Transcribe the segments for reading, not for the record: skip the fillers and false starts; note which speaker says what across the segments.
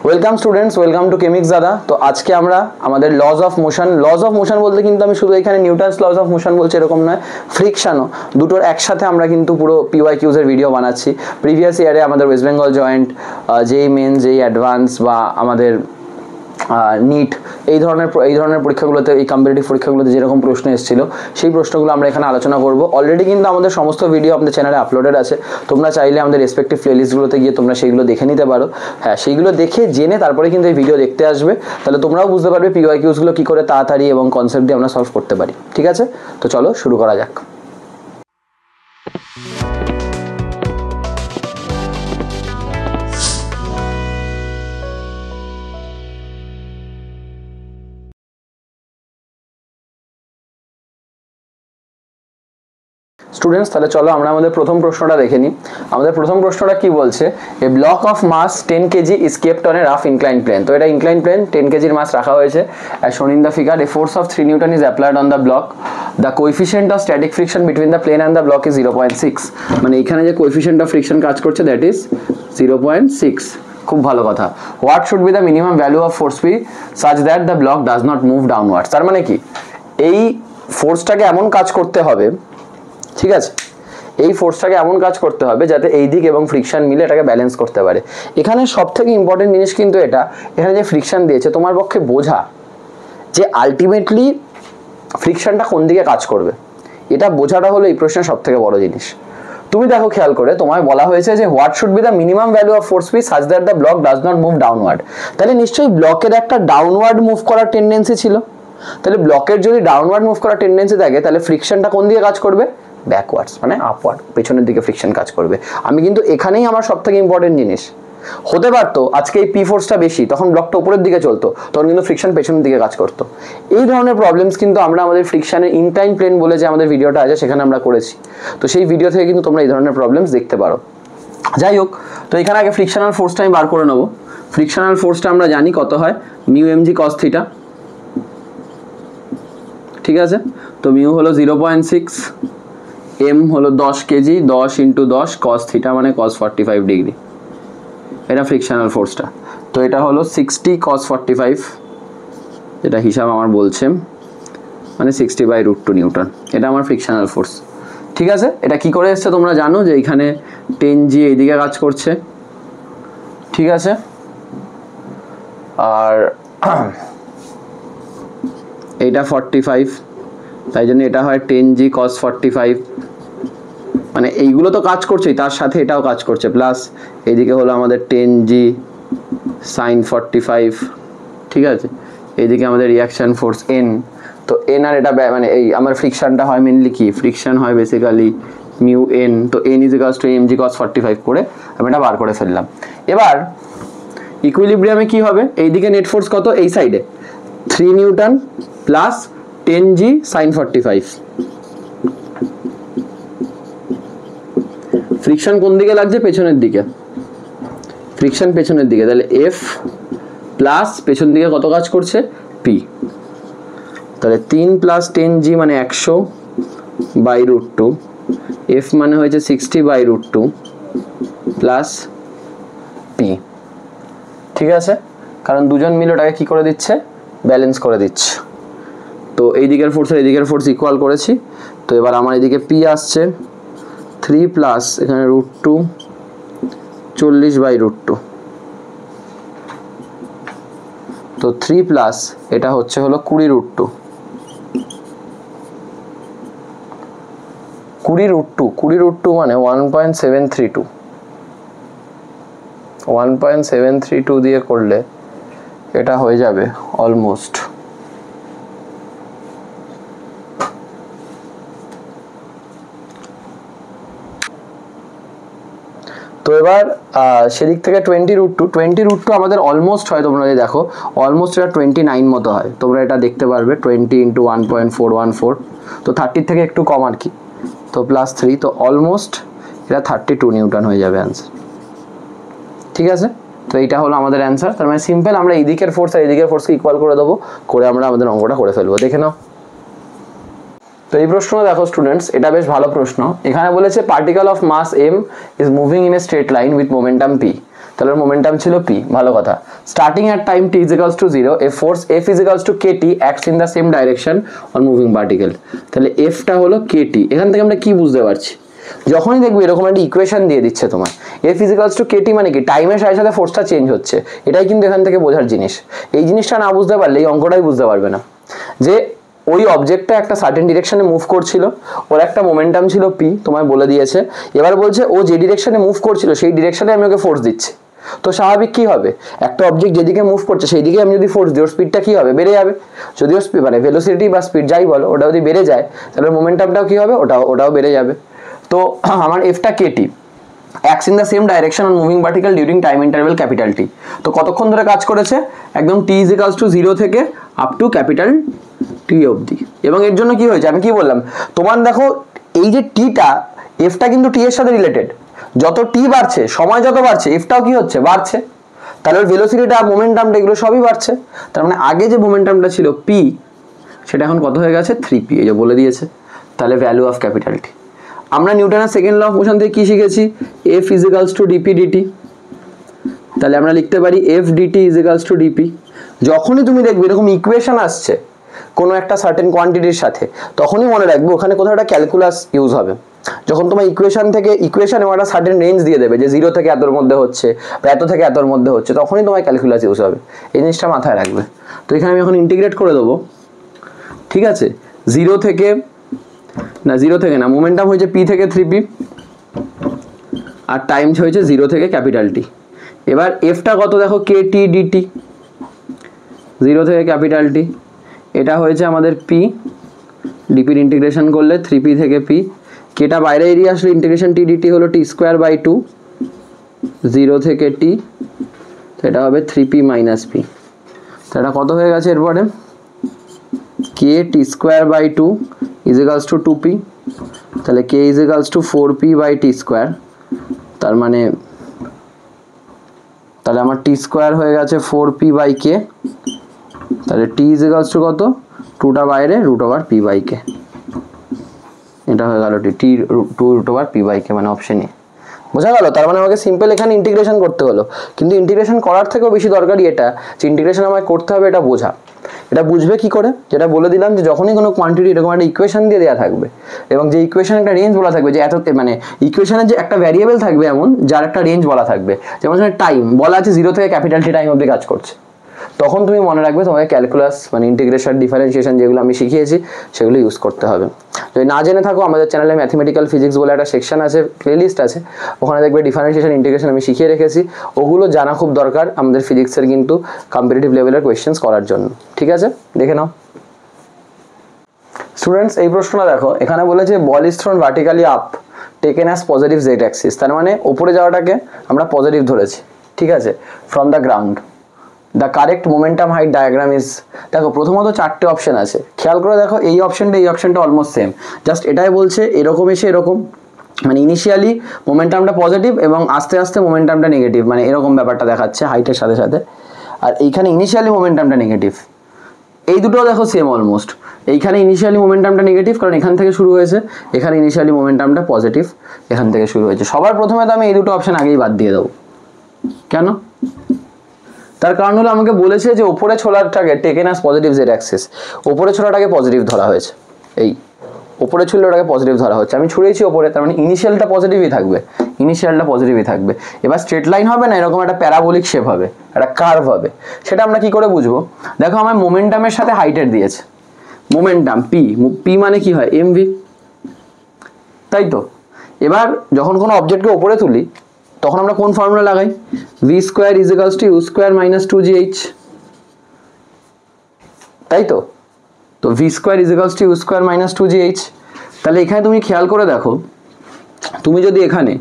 Speaker 1: Welcome students, welcome to কেমিক্স দাদা। তো আজকে আমরা আমাদের লজ অফ মোশন বলতে কিন্তু আমি শুধু এখানে নিউটনস লজ অফ মোশন বলছি এরকম নয়, ফ্রিকশনও দুটোর একসাথে আমরা কিন্তু পুরো PYQs এর ভিডিও বানাচ্ছি। প্রিভিয়াস ইয়ারে আমাদের ওয়েস্ট বেঙ্গল জয়েন্ট, যেই মেন, যেই অ্যাডভান্স বা আমাদের নিট এই ধরনের পরীক্ষাগুলোতে, এই কম্পিটিটিভ পরীক্ষাগুলোতে যেরকম প্রশ্ন এসেছিল সেই প্রশ্নগুলো আমরা এখানে আলোচনা করব। অলরেডি কিন্তু আমাদের সমস্ত ভিডিও আমাদের চ্যানেলে আপলোডেড আছে, তোমরা চাইলে আমাদের রেসপেক্টিভ প্লেলিস্টগুলোতে গিয়ে তোমরা সেইগুলো দেখে নিতে পারো। হ্যাঁ, সেইগুলো দেখে জেনে তারপরে কিন্তু এই ভিডিও দেখতে আসবে, তাহলে তোমরাও বুঝতে পারবে PYQsগুলো কী করে তাড়াতাড়ি এবং কনসেপ্ট দিয়ে আমরা সলভ করতে পারি। ঠিক আছে, তো চলো শুরু করা যাক। স্টুডেন্টস, তাহলে চলো আমরা আমাদের প্রথম প্রশ্নটা দেখে নিই। আমাদের প্রথম প্রশ্নটা কি বলছে, a block of mass 10 kg is kept on a rough incline plane. তো এটা ইনক্লাইন প্লেন, 10 kg মাস রাখা হয়েছে। অ্যাজ শোন in the figure, A force of 3 Newton is applied on the block. The coefficient of static friction between the plain and the block is 0.6। মানে এখানে যে coefficient of friction কাজ করছে that is 0.6। খুব ভালো কথা। What should be the minimum value of force P such that the block does not move downwards. তার মানে কি, এই ফোর্সটাকে এমন কাজ করতে হবে, ঠিক আছে, এই ফোর্সটাকে এমন কাজ করতে হবে যাতে এই দিক এবং ফ্রিকশন মিলে এটাকে ব্যালেন্স করতে পারে। এখানে সব থেকে ইম্পর্টেন্ট জিনিস কিন্তু এখানে যে ফ্রিকশন দিয়েছে তোমার পক্ষে বোঝা যে আলটিমেটলি ফ্রিকশনটা কোন দিকে কাজ করবে, এটা বোঝাটা হলো এই প্রশ্নের সব থেকে বড় জিনিস। তুমি দেখো খেয়াল করে, তোমায় বলা হয়েছে যে what should be the minimum value of force P such that the block does not move downward. তাহলে নিশ্চয়ই ব্লকের একটা ডাউনওয়ার্ড মুভ করার টেন্ডেন্সি ছিল। তাহলে ব্লকের যদি ডাউনওয়ার্ড মুভ করার টেন্ডেন্সি থাকে তাহলে ফ্রিকশনটা কোন দিকে কাজ করবে? ব্যাকওয়ার্ডস, মানে আপওয়ার্ড, পেছনের দিকে ফ্রিকশন কাজ করবে। আমি কিন্তু এখানেই আমার সব থেকে ইম্পর্টেন্ট জিনিস হতে পারতো, আজকে এই পি ফোর্সটা বেশি, তখন ব্লকটা উপরের দিকে চলতো, তখন কিন্তু ফ্রিকশন পেছনের দিকে কাজ করতো। এই ধরনের প্রবলেমস কিন্তু আমরা আমাদের ফ্রিকশনের ইনক্লাইন প্লেন বলে যে আমাদের ভিডিওটা আছে সেখানে আমরা করেছি। তো সেই ভিডিও থেকে কিন্তু তোমরা এই ধরনের প্রবলেমস দেখতে পারো। যাই হোক, তো এখানে আগে ফ্রিকশনাল ফোর্সটা আমি বার করে নেবো। ফ্রিকশনাল ফোর্সটা আমরা জানি কত হয়, মিউ mg cos থিটা। ঠিক আছে, তো মিউ হলো 0.6, এম হলো 10 kg, 10 × 10 cos থিটা মানে cos 45 ডিগ্রি। এটা ফ্রিকশনাল ফোর্সটা। তো এটা হলো 60 cos 45, যেটা হিসাব আমার বলছে, মানে 60/√2 নিউটন। এটা আমার ফ্রিকশনাল ফোর্স। ঠিক আছে, এটা কি করে এসছে তোমরা জানো যে এখানে 10G এইদিকে কাজ করছে, ঠিক আছে, আর এটা 45, তাই জন্য এটা হয় 10G cos 45। মানে এইগুলো তো কাজ করছেই, তার সাথে এটাও কাজ করছে, প্লাস এইদিকে হলো আমাদের 10G sin 45। ঠিক আছে, এইদিকে আমাদের রিয়াকশন ফোর্স N। তো N আর এটা মানে এই আমার ফ্রিকশনটা হয় মেনলি কি, ফ্রিকশন হয় বেসিক্যালি মিউ N। তো N = mg cos 45 করে আমি এটা বার করে ফেললাম। এবার ইকুইলিব্রিয়ামে কি হবে, এইদিকে নেট ফোর্স কত, এই সাইডে 3 Newton plus 10G sin 45। Friction কোন দিকে লাগছে, পেছনের দিকে, ফ্রিকশন পেছনের দিকে, তাহলে F প্লাস পেছন দিকে কত কাজ করছে, P। তাহলে 3 + 10G মানে 100/√2, F মানে হয়েছে 60/√2 প্লাস P। ঠিক আছে, কারণ দুজন মিলে ওটাকে কি করে দিচ্ছে, ব্যালেন্স করে দিচ্ছে। তো এই দিকের ফোর্স আর এই দিকের ফোর্স ইকুয়াল করেছি। তো এবার আমার এদিকে P আসছে 3 প্লাস এখানে √2, 40/√2। তো 3 প্লাস এটা হচ্ছে হলো 20√2, 20√2 মানে 1.732, 1.732 দিয়ে করলে এটা হয়ে যাবে অলমোস্ট। তো এবার সেদিক থেকে 20√2 আমাদের অলমোস্ট হয়, তোমরা যদি দেখো অলমোস্ট এটা 29 মতো হয়, তোমরা এটা দেখতে পারবে 20 × 1.414। তো 30 থেকে একটু কম আর কি, তো প্লাস 3, তো অলমোস্ট এটা 32 নিউটন হয়ে যাবে অ্যান্সার। ঠিক আছে, তো এইটা হলো আমাদের অ্যান্সার। তার মানে সিম্পল, আমরা এই দিকের ফোর্স আর এই দিকের ফোর্সকে ইকুয়াল করে দেবো, করে আমরা আমাদের অঙ্কটা করে ফেলবো। দেখে নাও। তো এই প্রশ্নটা দেখো স্টুডেন্টস, এটা বেশ ভালো প্রশ্ন। এখানে বলেছে particle of mass m is moving in a straight line with momentum p তাহলে মোমেন্টাম ছিল p, ভালো কথা। Starting at time t is equals to 0, a force F is equals to kt acts in the same direction on moving particle। তাহলে F টা হলো kt। এখান থেকে আমরা কি বুঝতে পারছি, যখনই দেখবি এরকম একটা ইকুয়েশন দিয়ে দিচ্ছে তোমার F is equals to kt মানে কি টাইমের সাথে সাথে ফোর্সটা চেঞ্জ হচ্ছে, এটাই কিন্তু এখান থেকে বোঝার জিনিস। এই জিনিসটা না বুঝতে পারলে এই অঙ্কটাই বুঝতে পারবে না, যে ওই অবজেক্টটা একটা সার্টেন ডিরেকশনে মুভ করছিল, ওর একটা মোমেন্টাম ছিল p, তোমায় বলে দিয়েছে। এবার বলছে ও যে ডিরেকশনে মুভ করছিল সেই ডিরেকশনে আমি ওকে ফোর্স দিচ্ছি, তো স্বাভাবিক কি হবে, একটা অবজেক্ট যেদিকে মুভ করছে সেই দিকে আমি যদি ফোর্স দিই ওর স্পিডটা কি হবে, বেড়ে যাবে। যদিও স্পিড মানে ভেলোসিটি বা স্পিড যাই বলো ওটা যদি বেড়ে যায় তাহলে মোমেন্টামটাও কি হবে, ওটাও বেড়ে যাবে। তো আমার এফটা kt acts in the same direction on moving particle during time interval capital T। তো কতক্ষণ ধরে কাজ করেছে, একদম t is equals to 0 থেকে আপ টু ক্যাপিটাল T অবধি। এবং এর জন্য কি হয়েছে আমি কি বললাম, তোমার দেখো এই যে টিটা, এফটা কিন্তু টি এর সাথে রিলেটেড, যত টি বাড়ছে সময় যত বাড়ছে এফটাও কি হচ্ছে, বাড়ছে। তাহলে ভেলোসিটিটা মোমেন্টামটা এগুলো সবই বাড়ছে। তার মানে আগে যে মোমেন্টামটা ছিল p সেটা এখন কত হয়ে গেছে 3p, এই যে বলে দিয়েছে। তাহলে ভ্যালু অফ ক্যাপিটাল T। আমরা নিউটনের সেকেন্ড ল অফ মোশন থেকে কি শিখেছি, F is equals to dp dt। তাহলে আমরা লিখতে পারি F dt is equals to dp। যখনই তুমি দেখবে এরকম ইকুয়েশন আসছে কোনো একটা সার্টেন কোয়ান্টিটির সাথে, তখনই মনে রাখবে ওখানে কোথাও একটা ক্যালকুলাস ইউজ হবে। যখন তোমার ইকুয়েশন এবং একটা সার্টেন রেঞ্জ দিয়ে দেবে যে 0 থেকে এতর মধ্যে হচ্ছে বা এত থেকে এতর মধ্যে হচ্ছে, তখনই তোমার ক্যালকুলাস ইউজ হবে। এই জিনিসটা মাথায় রাখবে। তো এখানে আমি এখন ইন্টিগ্রেট করে দেবো, ঠিক আছে। 0 থেকে না, মোমেন্টাম হয়েছে p থেকে 3p আর টাইম হয়েছে 0 থেকে ক্যাপিটাল T। এবার এফটা কত দেখো kt dt, 0 থেকে ক্যাপিটাল T, এটা হয়েছে আমাদের p, ডিপির ইন্টিগ্রেশন করলে 3p থেকে p, কেটা বাইরে এরিয়া আসলে ইন্টিগ্রেশন t dt হলো t²/2, 0 থেকে t, তো এটা হবে 3p - p। তো এটা কত হয়ে গেছে এরপরে, k t²/2 is equals to 2p, তাহলে k is equals to 4p/t², তার মানে তাহলে আমার t² হয়ে গেছে 4p/k, তাহলে t is equals to কত, 2টা বাইরে √p/k, এটা হয়ে গেল t 2√p/k মানে অপশন এ। বোঝা গেল? তার মানে আমাকে সিম্পল এখানে ইন্টিগ্রেশন করতে হলো, কিন্তু ইন্টিগ্রেশন করার থেকেও বেশি দরকারি এটা যে ইন্টিগ্রেশন আমায় করতে হবে এটা বোঝা। এটা বুঝবে কি করে, যেটা বলে দিলাম যে যখনই কোনো কোয়ান্টিটি এরকম একটা ইকুয়েশন দিয়ে দেওয়া থাকবে এবং যে ইকুয়েশন একটা রেঞ্জ বলা থাকবে, যে এত মানে ইকুয়েশনের যে একটা ভ্যারিয়েবল থাকবে এমন যার একটা রেঞ্জ বলা থাকবে, যেমন টাইম বলা আছে 0 থেকে ক্যাপিটাল T টাইম অবধি কাজ করছে, তখন তুমি মনে রাখবে তোমাকে ক্যালকুলাস মানে ইন্টিগ্রেশন ডিফারেন্সিয়েশন যেগুলো আমি শিখিয়েছি সেগুলো ইউজ করতে হবে। যদি না জেনে থাকো আমাদের চ্যানেলে ম্যাথমেটিক্যাল ফিজিক্স বলে একটা সেকশন আছে, প্লেলিস্ট আছে, ওখানে দেখবে ডিফারেন্সিয়েশন ইন্টিগ্রেশন আমি শিখিয়ে রেখেছি, ওগুলো জানা খুব দরকার আমাদের ফিজিক্সের কিন্তু কম্পিটিটিভ লেভেলের কোয়েশ্চেন্স করার জন্য। ঠিক আছে, দেখে নাও স্টুডেন্টস। এই প্রশ্নটা দেখো, এখানে বলেছে ball is thrown vertically up taken as positive Z axis, তার মানে ওপরে যাওয়াটাকে আমরা পজিটিভ ধরেছি, ঠিক আছে, from the ground. The correct momentum height diagram is, দেখো প্রথমত 4টে অপশন আছে, খেয়াল করে দেখো এই অপশনটা অলমোস্ট সেম, জাস্ট এটাই বলছে এরকম এসে এরকম, মানে ইনিশিয়ালি মোমেন্টামটা পজিটিভ এবং আস্তে আস্তে মোমেন্টামটা নেগেটিভ, মানে এরকম ব্যাপারটা দেখাচ্ছে হাইটের সাথে সাথে। আর এইখানে ইনিশিয়ালি মোমেন্টামটা নেগেটিভ, এই দুটো দেখো সেম অলমোস্ট। এইখানে ইনিশিয়ালি মোমেন্টামটা নেগেটিভ কারণ এখান থেকে শুরু হয়েছে, এখানে ইনিশিয়ালি মোমেন্টামটা পজিটিভ এখান থেকে শুরু হয়েছে। সবার প্রথমে তো আমি এই দুটো অপশন আগেই বাদ দিয়ে দেবো। কেন? তার কারণ হলো আমাকে বলেছে যে ওপরে ছোলাটাকে taken as positive Z axis, ওপরে ছোলাটাকে পজিটিভ ধরা হয়েছে, এই ওপরে ছোলাটাকে পজিটিভ ধরা হচ্ছে, আমি ছুঁড়েছি ওপরে, তার মানে ইনিশিয়ালটা পজিটিভই থাকবে। এবার স্ট্রেট লাইন হবে না, এরকম একটা প্যারাবোলিক শেপ হবে, একটা কার্ভ হবে। সেটা আমরা কি করে বুঝবো? দেখো আমার মোমেন্টামের সাথে হাইটের দিয়েছে, মোমেন্টাম পি মানে কি হয় mv, তাই তো। এবার যখন কোনো অবজেক্টকে ওপরে তুলি তখন আমরা কোন ফর্মুলা লাগাই, v² = u² - 2gh, তাই তো। তো v² = u² - 2gh। তাহলে এখানে তুমি খেয়াল করে দেখো, তুমি যদি এখানে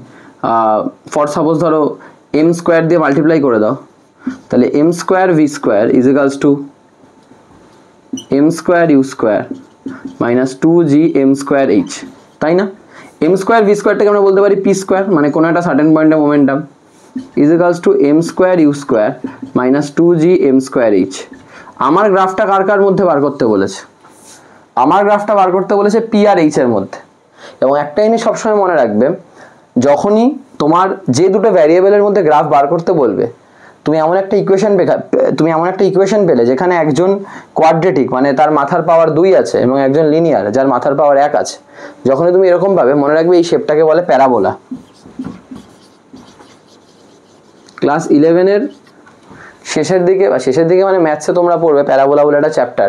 Speaker 1: ফর সাপোজ ধরো m² দিয়ে মাল্টিপ্লাই করে দাও, তাহলে m² v² = m² u² - 2g m²h, তাই না? m² v² টাকে আমরা বলতে পারি p², মানে কোনো একটা সার্টেন পয়েন্টে momentum = m² u² - 2g m²h। আমার গ্রাফটা কার মধ্যে বার করতে বলেছে? আমার গ্রাফটা বার করতে বলেছে p আর h এর মধ্যে। এবং একটা জিনিস সবসময় মনে রাখবে, যখনই তোমার যে দুটো ভ্যারিয়েবলের মধ্যে গ্রাফ বার করতে বলবে, তুমি এমন একটা ইকুয়েশন পেলে যেখানে একজন কোয়াড্রেটিক মানে তার মাথার পাওয়ার 2 আছে এবং একজন লিনিয়ার যার মাথার পাওয়ার 1 আছে। যখনই তুমি এরকম ভাবে, মনে রাখবে এই শেপটাকে বলে প্যারাবোলা। ক্লাস 11-এর শেষের দিকে মানে ম্যাথসে তোমরা পড়বে প্যারাবোলা বলে একটা চ্যাপ্টার,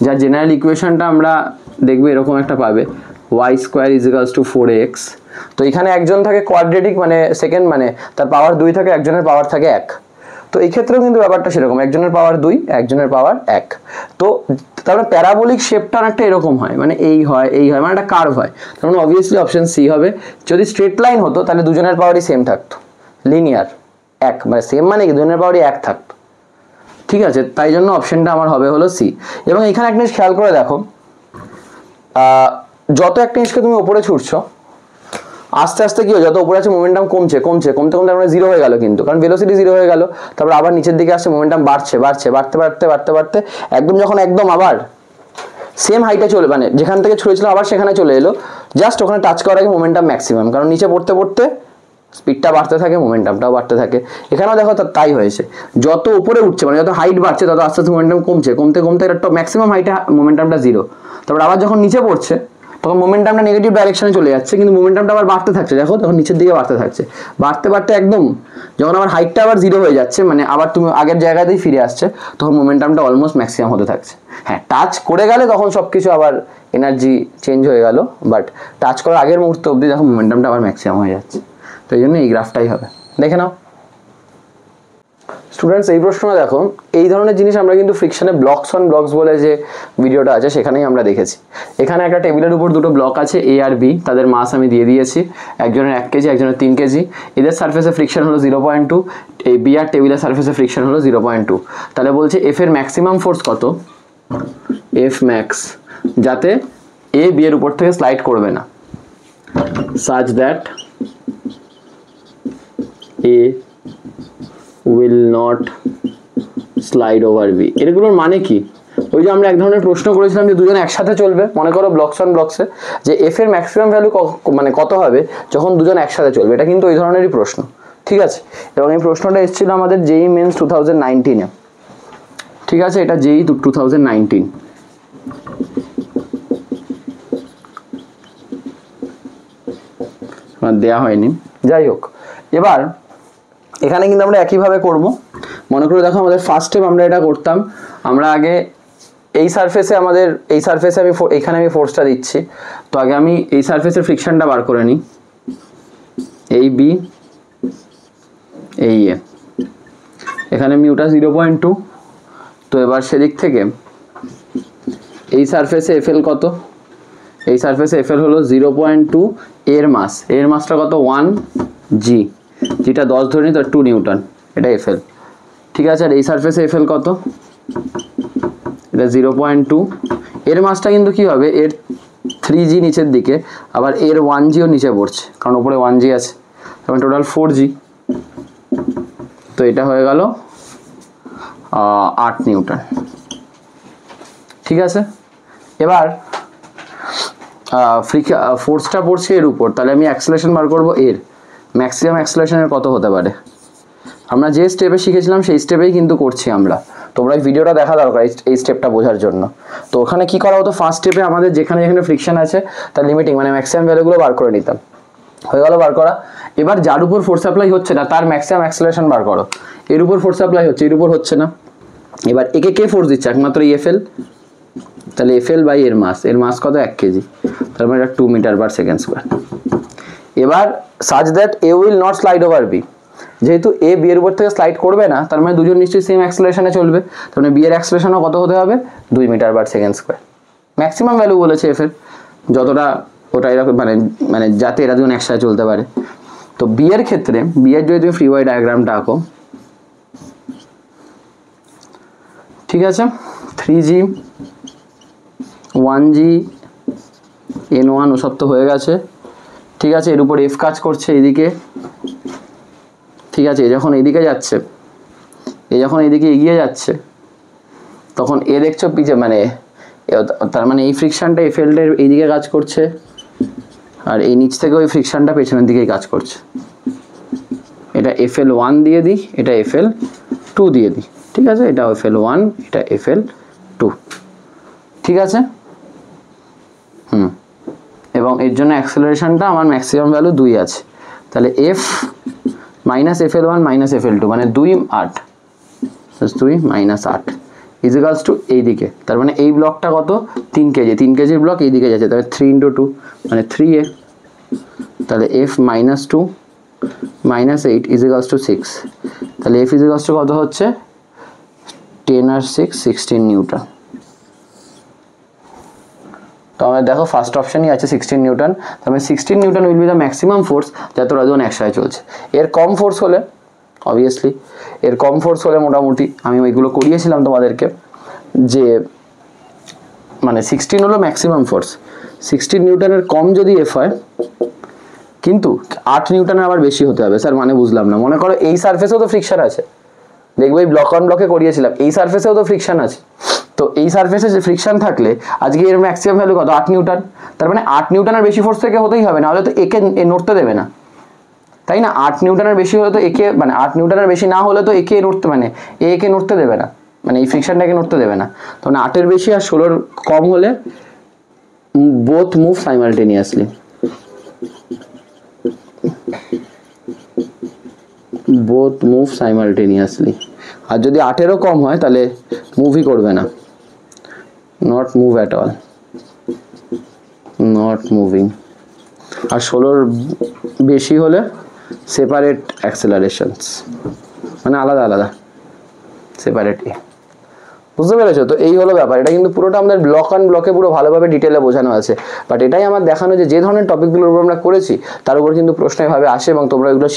Speaker 1: যার জেনারেল ইকুয়েশনটা আমরা দেখবে এরকম একটা পাবে, y² = 4x। তো এখানে একজন থাকে কোয়াড্রেটিক মানে সেকেন্ড, মানে তার পাওয়ার 2 থাকে, একজনের পাওয়ার থাকে 1। তো এই ক্ষেত্রেও কিন্তু ব্যাপারটা সেরকম, একজনের পাওয়ার 2, একজনের পাওয়ার 1। তো তারপরে প্যারাবোলিক শেপটা অনেকটা এরকম হয়, মানে এই হয় মানে একটা কার্ভ হয়। তার মানে অবভিয়াসলি অপশন সি হবে। যদি স্ট্রেট লাইন হতো তাহলে দুজনের পাওয়ারই সেম থাকতো, লিনিয়ার 1 মানে সেম মানে কি দুজনের পাওয়ারই 1 থাকতো। ঠিক আছে, তাই জন্য অপশনটা আমার হবে হলো সি। এবং এখানে একটা জিনিস খেয়াল করে দেখো, যত একটা জিনিসকে তুমি উপরে ছুটছো আস্তে আস্তে কি হয়, যত উপরে আছে মোমেন্টাম কমতে আমরা 0 হয়ে গেল, কিন্তু কারণ ভেলোসিটি 0 হয়ে গেল। তারপর আবার নিচের দিকে আসছে, মোমেন্টাম বাড়তে একদম যখন একদম আবার সেম হাইটে চলে, মানে যেখান থেকে ছুড়েছিল আবার সেখানে চলে এলো, জাস্ট ওখানে টাচ করার আগে মোমেন্টাম ম্যাক্সিমাম, কারণ নিচে পড়তে স্পিডটা বাড়তে থাকে, মোমেন্টামটাও বাড়তে থাকে। এখানেও দেখো তাই হয়েছে, যত উপরে উঠছে মানে যত হাইট বাড়ছে তত আস্তে আস্তে মোমেন্টাম কমতে একটা ম্যাক্সিমাম হাইটে মোমেন্টামটা 0। তারপর আবার যখন নিচে পড়ছে তখন মোমেন্টামটা নেগেটিভ ডাইরেকশনে চলে যাচ্ছে, কিন্তু মোমেন্টামটা আবার বাড়তে থাকছে, দেখো তখন নিচের দিকে বাড়তে থাকছে, বাড়তে একদম যখন আবার হাইটটা আবার 0 হয়ে যাচ্ছে, মানে আবার তুমি আগের জায়গাতেই ফিরে আসছে, তখন মোমেন্টামটা অলমোস্ট ম্যাক্সিমাম হতে থাকছে। হ্যাঁ, টাচ করে গেলে তখন সব কিছু আবার এনার্জি চেঞ্জ হয়ে গেল, বাট টাচ করার আগের মুহূর্ত অবধি দেখো মোমেন্টামটা আবার ম্যাক্সিমাম হয়ে যাচ্ছে। তো এই জন্য এই গ্রাফটাই হবে, দেখে নাও স্টুডেন্টস। এই প্রশ্নটা দেখো, এই ধরনের জিনিস আমরা কিন্তু ফ্রিকশনে ব্লকস অন ব্লকস বলে যে ভিডিওটা আছে সেখানেই আমরা দেখেছি। এখানে একটা টেবিলের উপর দুটো ব্লক আছে এ আর বি, তাদের মাস আমি দিয়ে দিয়েছি, একজনের 1 কেজি একজনের 3 কেজি। এদের সারফেসে ফ্রিকশন হলো 0.2, এই বি আর টেবিলের সারফেসে ফ্রিকশন হলো 0.2। তাহলে বলছে এফ এর ম্যাক্সিমাম ফোর্স কত, এফ ম্যাক্স, যাতে এ বি এর উপর থেকে স্লাইড করবে না, such that A will not slide over B। এগুলোর মানে কি? ওই যে আমরা এক ধরনের প্রশ্ন করেছিলাম যে দুজন একসাথে চলবে, মনে করো ব্লকস অন ব্লকসে, যে এফ এর ম্যাক্সিমাম ভ্যালু মানে কত হবে যখন দুজন একসাথে চলবে। এটা কিন্তু ওই ধরনেরই প্রশ্ন, ঠিক আছে। এবং এই প্রশ্নটা এসেছিল আমাদের জেই মেন্স 2019-এ, ঠিক আছে, এটা জেই 2019। দেয়া হয়নি, যাই হোক। এবার এখানে কিন্তু আমরা একইভাবে করব। মনে করে দেখো আমাদের ফার্স্ট স্টেপ আমরা এটা করতাম, আমরা আগে এই সারফেসে আমি এখানে আমি ফোর্সটা দিচ্ছি, তো আগে আমি এই সারফেসের ফ্রিকশনটা বার করে নিই, এই বি এই এ, এখানে মিউটা 0.2। তো এবার সেদিক থেকে এই সারফেসে এফএল কত, এই সারফেসে এফএল হলো 0.2, এর মাসটা কত 1 জি, যেটা 10 ধরে নিই তো 2 নিউটন, এটা এফএল, ঠিক আছে। আর এই সারফেসে এফএল কত, এটা 0.2, এর মাসটা কিন্তু কি হবে, এর 3g নিচের দিকে, আবার এর 1gও নিচে পড়ছে কারণ উপরে 1g আছে, তখন টোটাল 4g। তো এটা হয়ে গেল 8 নিউটন, ঠিক আছে। এবার ফোর্সটা পড়ছে এর উপর, তাহলে আমি অ্যাক্সেলারেশন বার করব, এর ম্যাক্সিমাম অ্যাক্সেলারেশনের কত হতে পারে। আমরা যে স্টেপে শিখেছিলাম সেই স্টেপেই কিন্তু করছি আমরা, তোমরা এই ভিডিওটা দেখা দরকার এই স্টেপটা বোঝার জন্য। তো ওখানে কি করা হতো, ফার্স্ট স্টেপে আমাদের যেখানে ফ্রিকশন আছে তার লিমিটিং মানে ম্যাক্সিমাম ভ্যালুগুলো বার করে নিতাম, হয়ে গেল বার করা। এবার যার উপর ফোর্স অ্যাপ্লাই হচ্ছে না তার ম্যাক্সিমাম অ্যাক্সেলারেশন বার করো, এর উপর ফোর্স অ্যাপ্লাই হচ্ছে, এর উপর হচ্ছে না। এবার একে কে ফোর্স দিচ্ছে, একমাত্র এফএল, তাহলে এফএল বাই এর মাস কত 1 কেজি, তার মানে এটা 2 মিটার/সেকেন্ড স্কয়ার। এবার such that A will not slide over B, যেহেতু এ বি এর উপর থেকে স্লাইড করবে না, তার মানে দুজন নিশ্চয়ই সেম অ্যাক্সেলারেশনে চলবে, তার মানে বি এর অ্যাক্সেলারেশনও কত হতে হবে 2 মিটার/সেকেন্ড স্কয়ার। ম্যাক্সিমাম ভ্যালু বলেছে এফ এর, যতটা ওটা এরকম মানে যাতে এরা দুজন একসাথে চলতে পারে। তো বি এর ক্ষেত্রে, বি এর যদি তুমি ফ্রি ওয়াই ডায়াগ্রামটা আঁকো, ঠিক আছে, 3g 1g n1 ওসব তো হয়ে গেছে, ঠিক আছে। এর উপর এফ কাজ করছে এইদিকে, ঠিক আছে। যখন এইদিকে যাচ্ছে, যখন এইদিকে এগিয়ে যাচ্ছে, তখন এ দেখছো পিছে, মানে তার মানে এই ফ্রিকশনটা এফএলটার এইদিকে কাজ করছে, আর এই নিচ থেকে ওই ফ্রিকশনটা পেছনের দিকেই কাজ করছে, এটা FL1 দিয়ে দিই, এটা FL2 দিয়ে দিই, ঠিক আছে, এটা FL1, এটা FL2, ঠিক আছে। এবং এর জন্য অ্যাক্সেলারেশনটা আমার ম্যাক্সিমাম ভ্যালু 2 আছে, তাহলে F minus FL1 minus FL2 মানে 2 8 2 মাইনাস 8 ইজিক্যালস টু এইদিকে, তার মানে এই ব্লকটা কত 3 কেজি, 3 কেজির ব্লক এইদিকে যাচ্ছে, তাহলে 3 × 2 মানে 3A, তাহলে F minus 2 minus 8 equals to 6, তাহলে F ইজিক্যালস টু কত হচ্ছে 10 আর 6 16 নিউটন। তো আমাদের দেখো ফার্স্ট অপশনই আছে 16 নিউটন, তার মানে 16 Newton will be the maximum force যাতে ওরা দুজন একসাথে চলছে। এর কম ফোর্স হলে অবভিয়াসলি, এর কম ফোর্স হলে মোটামুটি আমি ওইগুলো করিয়েছিলাম তোমাদেরকে, যে মানে 16 হলো ম্যাক্সিমাম ফোর্স, 16 নিউটনের কম যদি F হয়, কিন্তু 8 নিউটনের আবার বেশি হতে হবে। স্যার মানে বুঝলাম না, মনে করো এই সারফেসেও তো ফ্রিকশন আছে, দেখবে এই ব্লক অন ব্লকে করিয়েছিলাম, এই সারফেসেও তো ফ্রিকশন আছে, তো এই সারফেসে যে ফ্রিকশন থাকলে আজকে এর ম্যাক্সিমাম ভ্যালু কত 8 নিউটন, তার মানে 8 নিউটনের বেশি ফোর্স থেকে হতেই হবে, নাহলে তো একে নড়তে দেবে না, তাই না। 8 নিউটনের বেশি হলে তো একে, মানে 8 নিউটনের বেশি না হলে তো একে নড়তে, মানে একে নড়তে দেবে না, মানে এই ফ্রিকশনটাকে নড়তে দেবে না। তো 8-এর বেশি আর 16-র কম হলে both move simultaneously, both move simultaneously. আর যদি 8-এরও কম হয় তাহলে মুভই করবে না, not move at all, not moving. আর 16-র বেশি হলে সেপারেট অ্যাক্সেলারেশনস, মানে আলাদা আলাদা সেপারেট। বুঝতে পেরেছো? তো এই হলো ব্যাপার, এটা কিন্তু পুরোটা আমাদের ব্লক অন ব্লকে পুরো ভালোভাবে ডিটেলে বোঝানো আছে, বাট এটাই আমার দেখানো যে ধরনের টপিকগুলোর উপর আমরা করেছি তার উপর কিন্তু প্রশ্ন এভাবে আসে এবং তোমরা এগুলো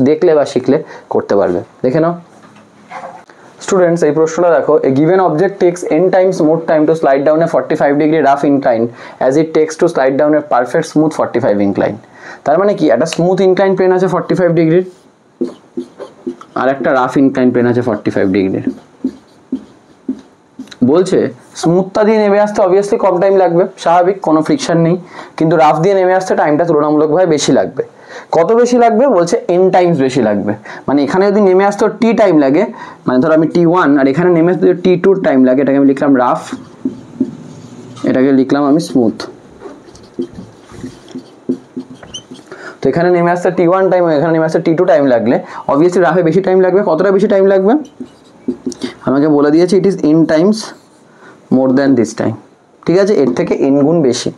Speaker 1: দেখলে বা শিখলে করতে পারবে। দেখে নাও স্টুডেন্টস, এই প্রশ্নটা দেখো, a given object takes n times more time to slide down a 45 degree rough incline as it takes to slide down a perfect smooth 45 incline. তার মানে কি, একটা স্মুথ ইনক্লাইন প্লেন আছে 45 ডিগ্রির, আর একটা রাফ ইনক্লাইন প্লেন আছে 45 ডিগ্রির। বলছে স্মুথটা দিয়ে নেমে আসতে অবভিয়াসলি কম টাইম লাগবে, স্বাভাবিক, কোনো ফ্রিকশন নেই, কিন্তু রাফ দিয়ে নেমে আসতে টাইমটা তুলনামূলকভাবে বেশি লাগবে। কত বেশি লাগবে বলছে n টাইমস বেশি লাগবে, মানে এখানে যদি নেমে আসতে t টাইম লাগে, মানে ধরো আমি t1 আর এখানে নেমে আসতে t2 টাইম লাগে, এটাকে আমি লিখলাম রাফ, এটাকে লিখলাম আমি স্মুথ। তো এখানে নেমে আসতে t1 টাইম, এখানে নেমে আসতে t2 টাইম লাগলে অবভিয়াসলি রাফে বেশি টাইম লাগবে। কতটা বেশি টাইম লাগবে আমাকে বলে দিয়েছে, it is n times more than this time, ঠিক আছে, এর থেকে n গুণ বেশি।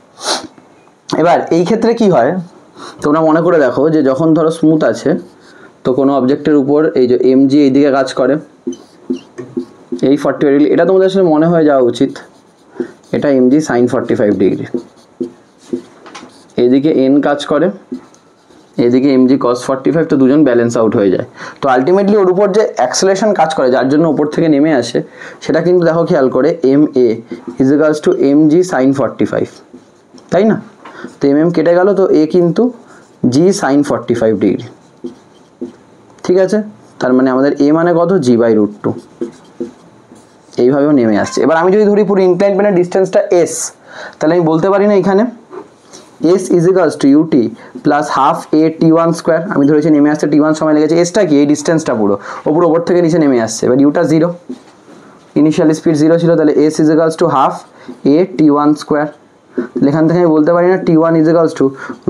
Speaker 1: এবার এই ক্ষেত্রে কি হয় তোমরা মনে করে দেখো, যে যখন ধরো স্মুথ আছে তো কোনো অবজেক্টের উপর এই যে mg এইদিকে কাজ করে, এই 45 ডিগ্রি, এটা তোমাদের আসলে মনে হয়ে যাওয়া উচিত, এটা mg sin 45 ডিগ্রি, এইদিকে n কাজ করে, এদিকে mg cos 45, তো দুজন ব্যালেন্স আউট হয়ে যায়। তো আলটিমেটলি ওর উপর যে অ্যাক্সেলারেশন কাজ করে, যার জন্য উপর থেকে নেমে আসে, সেটা কিন্তু দেখো খেয়াল করে ma equals to mg sin 45, তাই না। তো কেটে গেল, তো a কিন্তু g sin 45 ডিগ্রি, ঠিক আছে। তার মানে আমাদের a মানে কত, g/√2, এইভাবেও নেমে আসছে। এবার আমি যদি ধরি পুরো ইনক্লাইন প্লেনের ডিস্টেন্সটা s, তাহলে আমি বলতে পারি না এখানে s equals to ut plus half a t1 square, আমি ধরেছি নেমে আসতে t1 সময় লেগেছে, এসটা কি এই ডিস্টেন্সটা পুরো ওপর থেকে নিচে নেমে আসছে, এবার uটা 0, ইনিশিয়াল স্পিড 0 ছিল, তাহলে s equals to half a t1 square. এখান থেকে আমি বলতে পারি না t1 ইজিক্যালস টু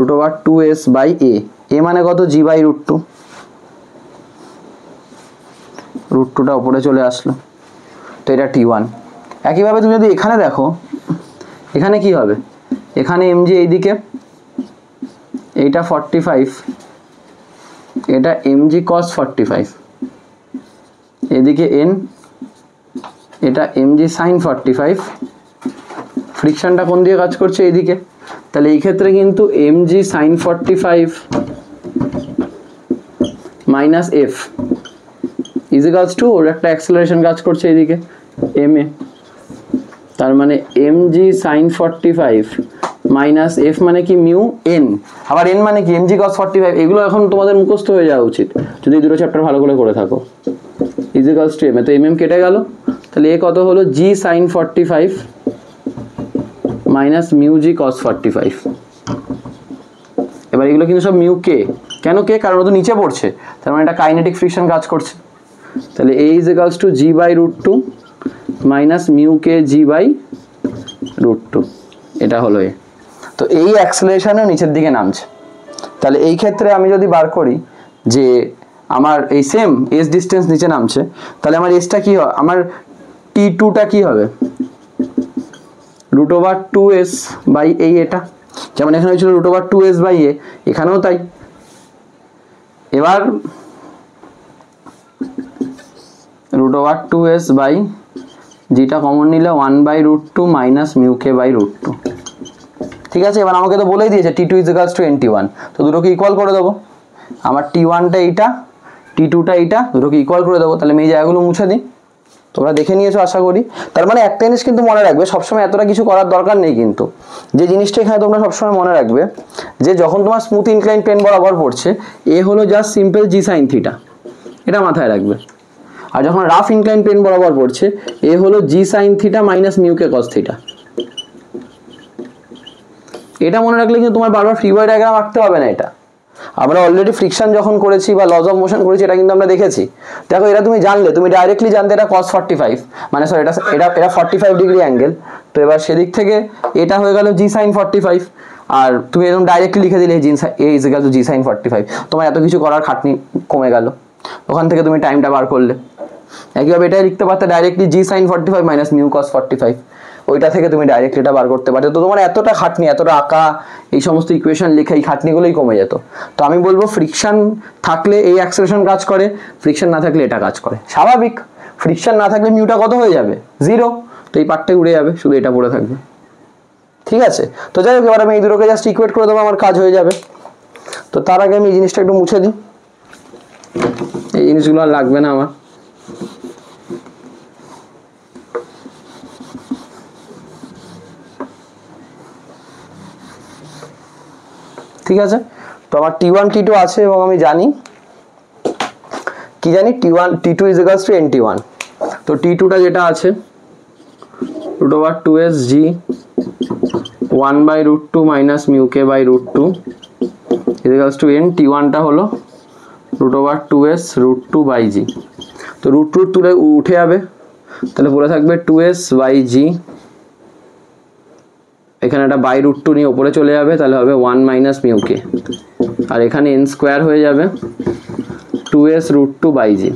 Speaker 1: √2s/a, a মানে কত g/√2, √2টা উপরে চলে আসলো, তো এটা t1। একইভাবে তুমি যদি এখানে দেখো, এখানে কি হবে, এখানে mg এইদিকে, এইটা 45, এটা mg cos 45, এদিকে n, এটা mg sin 45, ফ্রিকশনটা কোন দিকে কাজ করছে, এইদিকে, তাহলে এই ক্ষেত্রে কিন্তু mg sin 45 minus f is equals to ওর একটা অ্যাক্সেলারেশন কাজ করছে এইদিকে ma, তার মানে mg sin 45 মাইনাস f মানে কি মিউ n, আবার n মানে কি mg cos 45, এগুলো এখন তোমাদের মুখস্থ হয়ে যাওয়া উচিত যদি দুটো চ্যাপ্টার ভালো করে থাকো, ইজিক্যালস টু ma, তো কেটে গেল, তাহলে a কত হলো g sin 45 minus mu g cos 45। এবার এগুলো কিন্তু সব মিউ কে, কেন কে? কারণ ও তো নিচে পড়ছে, তার মানে এটা কাইনেটিক ফ্রিকশন কাজ করছে। তাহলে a is equals two g/√2 minus mu K g/√2, এটা হলো এ। তো এই অ্যাক্সেলারেশনও নিচের দিকে নামছে। তাহলে এই ক্ষেত্রে আমি যদি বার করি যে আমার এই সেম এস ডিস্টেন্স নিচে নামছে, তাহলে আমার এসটা কি হয়, আমার t2টা কি হবে √2s বাই এই, এটা যেমন এখানে হয়েছিল √2s বাই এ, এখানেও তাই। এবার √2s বাই যেটা কমন নিলে 1/√2 মাইনাস মিউ কে বাই √2, ঠিক আছে। এবার আমাকে তো বলেই দিয়েছে t2 is equals two nt1, তো দুটোকে ইকুয়াল করে দেবো। আমার t1টা এইটা, t2টা এইটা, দুটোকে ইকুয়াল করে দেবো। তাহলে আমি এই জায়গাগুলো মুছে দিই, তোমরা দেখে নিয়েছো আশা করি। তার মানে একটা জিনিস কিন্তু মনে রাখবে, সবসময় এতটা কিছু করার দরকার নেই, কিন্তু যে জিনিসটা এখানে তোমরা সবসময় মনে রাখবে যে যখন তোমার স্মুথ ইনক্লাইন প্লেন বরাবর পড়ছে এ হলো জাস্ট সিম্পল জি সাইন থিটা, এটা মাথায় রাখবে। আর যখন রাফ ইনক্লাইন প্লেন বরাবর পড়ছে এ হলো g sine theta minus mu k cos theta. এটা মনে রাখলে কিন্তু তোমার বারবার ফ্রি বডি ডায়াগ্রাম আঁকতে হবে না। এটা আমরা অলরেডি ফ্রিকশন যখন করেছি বা লজ অফ মোশন করেছি, এটা কিন্তু আমরা দেখেছি। দেখো এটা তুমি জানলে, তুমি ডাইরেক্টলি জানতে এটা cos 45, মানে সরি এটা 45 ডিগ্রি অ্যাঙ্গেল। তো এবার সেদিক থেকে এটা হয়ে গেল জি সাইন 45, আর তুমি এরকম ডাইরেক্টলি লিখে দিলে a is equal to g sine 45, তোমার এত কিছু করার খাটনি কমে গেল, ওখান থেকে তুমি টাইমটা বার করলে। একইভাবে এটাই লিখতে পারতে directly g sine 45 minus mu cos 45, ওইটা থেকে তুমি ডাইরেক্ট এটা বার করতে পারছো। তো তোমার এতটা খাটনি, এতটা আঁকা, এই সমস্ত ইকুয়েশন লেখা, এই খাটনিগুলোই কমে যেত। তো আমি বলবো ফ্রিকশন থাকলে এই অ্যাক্সেলারেশন কাজ করে, ফ্রিকশন না থাকলে এটা কাজ করে। স্বাভাবিক, ফ্রিকশন না থাকলে মিউটা কত হয়ে যাবে, 0, তো এই পার্টটা উড়ে যাবে, শুধু এটা পড়ে থাকবে, ঠিক আছে। তো যাই হোক, এবার আমি এই দুটোকে জাস্ট ইকুয়েট করে দেবো, আমার কাজ হয়ে যাবে। তো তার আগে আমি এই জিনিসটা একটু মুছে দিই, এই জিনিসগুলো আর লাগবে না আমার। ঠিক আছে, তো আমার t1 t2 আছে এবং আমি জানি কি জানি t2 is equals two nt1। তো t2টা যেটা আছে √2s g 1/√2 minus mu k by √2 is equals to n, t1টা হলো √2s √2 বাই g। তো √2 তুলে উঠে যাবে, তাহলে পড়ে থাকবে 2s বাই g, এখানে একটা বাই √2 নিয়ে উপরে চলে যাবে, তাহলে হবে 1 মাইনাস মিউ কে, আর এখানে n স্কোয়ার হয়ে যাবে 2s √2 বাই জি।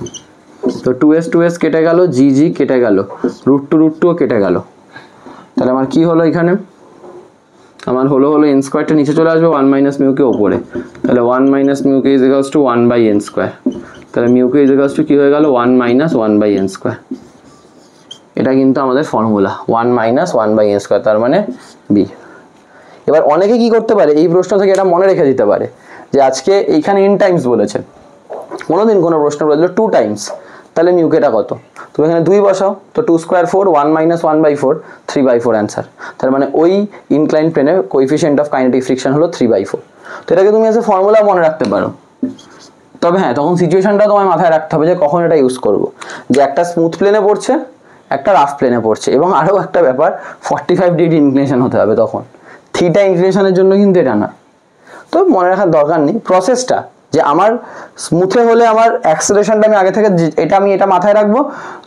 Speaker 1: তো 2s কেটে গেল, জি কেটে গেল, √2 কেটে গেল। তাহলে আমার কি হলো এখানে, আমার হলো n স্কোয়ারটা নিচে চলে আসবে, 1 মাইনাস মিউ কে ওপরে, তাহলে 1 minus mu k is equals to 1 by n square. তাহলে mu k is equals to কি হয়ে গেল, 1 মাইনাস 1 বাই n স্কোয়ার। এটা কিন্তু আমাদের formula 1 minus 1 by n square, তার মানে বি। এবার অনেকে কি করতে পারে, এই প্রশ্ন থেকে এটা মনে রেখে দিতে পারে যে আজকে এইখানে n টাইমস বলেছে, কোনোদিন কোনো প্রশ্ন বলেছিল 2 টাইমস, তাহলে মিউকেটা কত, তুমি এখানে 2 বসাও, তো 2 স্কোয়ার 4, 1 মাইনাস 1/4, 3/4 অ্যান্সার। তার মানে ওই ইনক্লাইন প্লেনের কোএফিসিয়েন্ট অফ কাইনেটিক ফ্রিকশন হলো 3/4। তো এটাকে তুমি এজ এ ফর্মুলা মনে রাখতে পারো। তবে হ্যাঁ, তখন সিচুয়েশনটা তোমায় মাথায় রাখতে হবে যে কখন এটা ইউজ করবো, যে একটা স্মুথ প্লেনে পড়ছে, একটা রাফ প্লেনে পড়ছে, এবং আরও একটা ব্যাপার 45 ডিগ্রি ইনক্লিনেশন হতে হবে তখন, থিটা ইনক্লিনেশনের জন্য কিন্তু এটা না। তো মনে রাখার দরকার নেই প্রসেসটা, যে আমার স্মুথে হলে আমার অ্যাক্সেলারেশনটা আমি আগে থেকে এটা মাথায় রাখবো,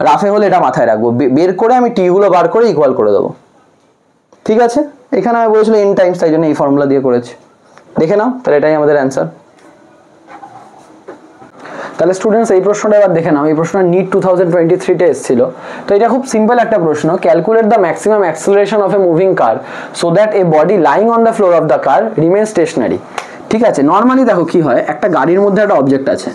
Speaker 1: রাফে হলে এটা মাথায় রাখবো, বের করে আমি টিগুলো বার করে ইকুয়াল করে দেবো, ঠিক আছে। এখানে আমি বলেছিল n টাইমস, তাই জন্য এই ফর্মুলা দিয়ে করেছি, দেখে নাও। তাহলে এটাই আমাদের অ্যান্সার। তাহলে স্টুডেন্টস এই প্রশ্নটা এবার দেখে নাও, এই প্রশ্নটা নিট 2023-তে এসেছিল। তো এটা খুব সিম্পল একটা প্রশ্ন, calculate the maximum acceleration of a moving car so that a body lying on the floor of the car remain stationary. ঠিক আছে, নর্মালি দেখো কি হয়, একটা গাড়ির মধ্যে একটা অবজেক্ট আছে,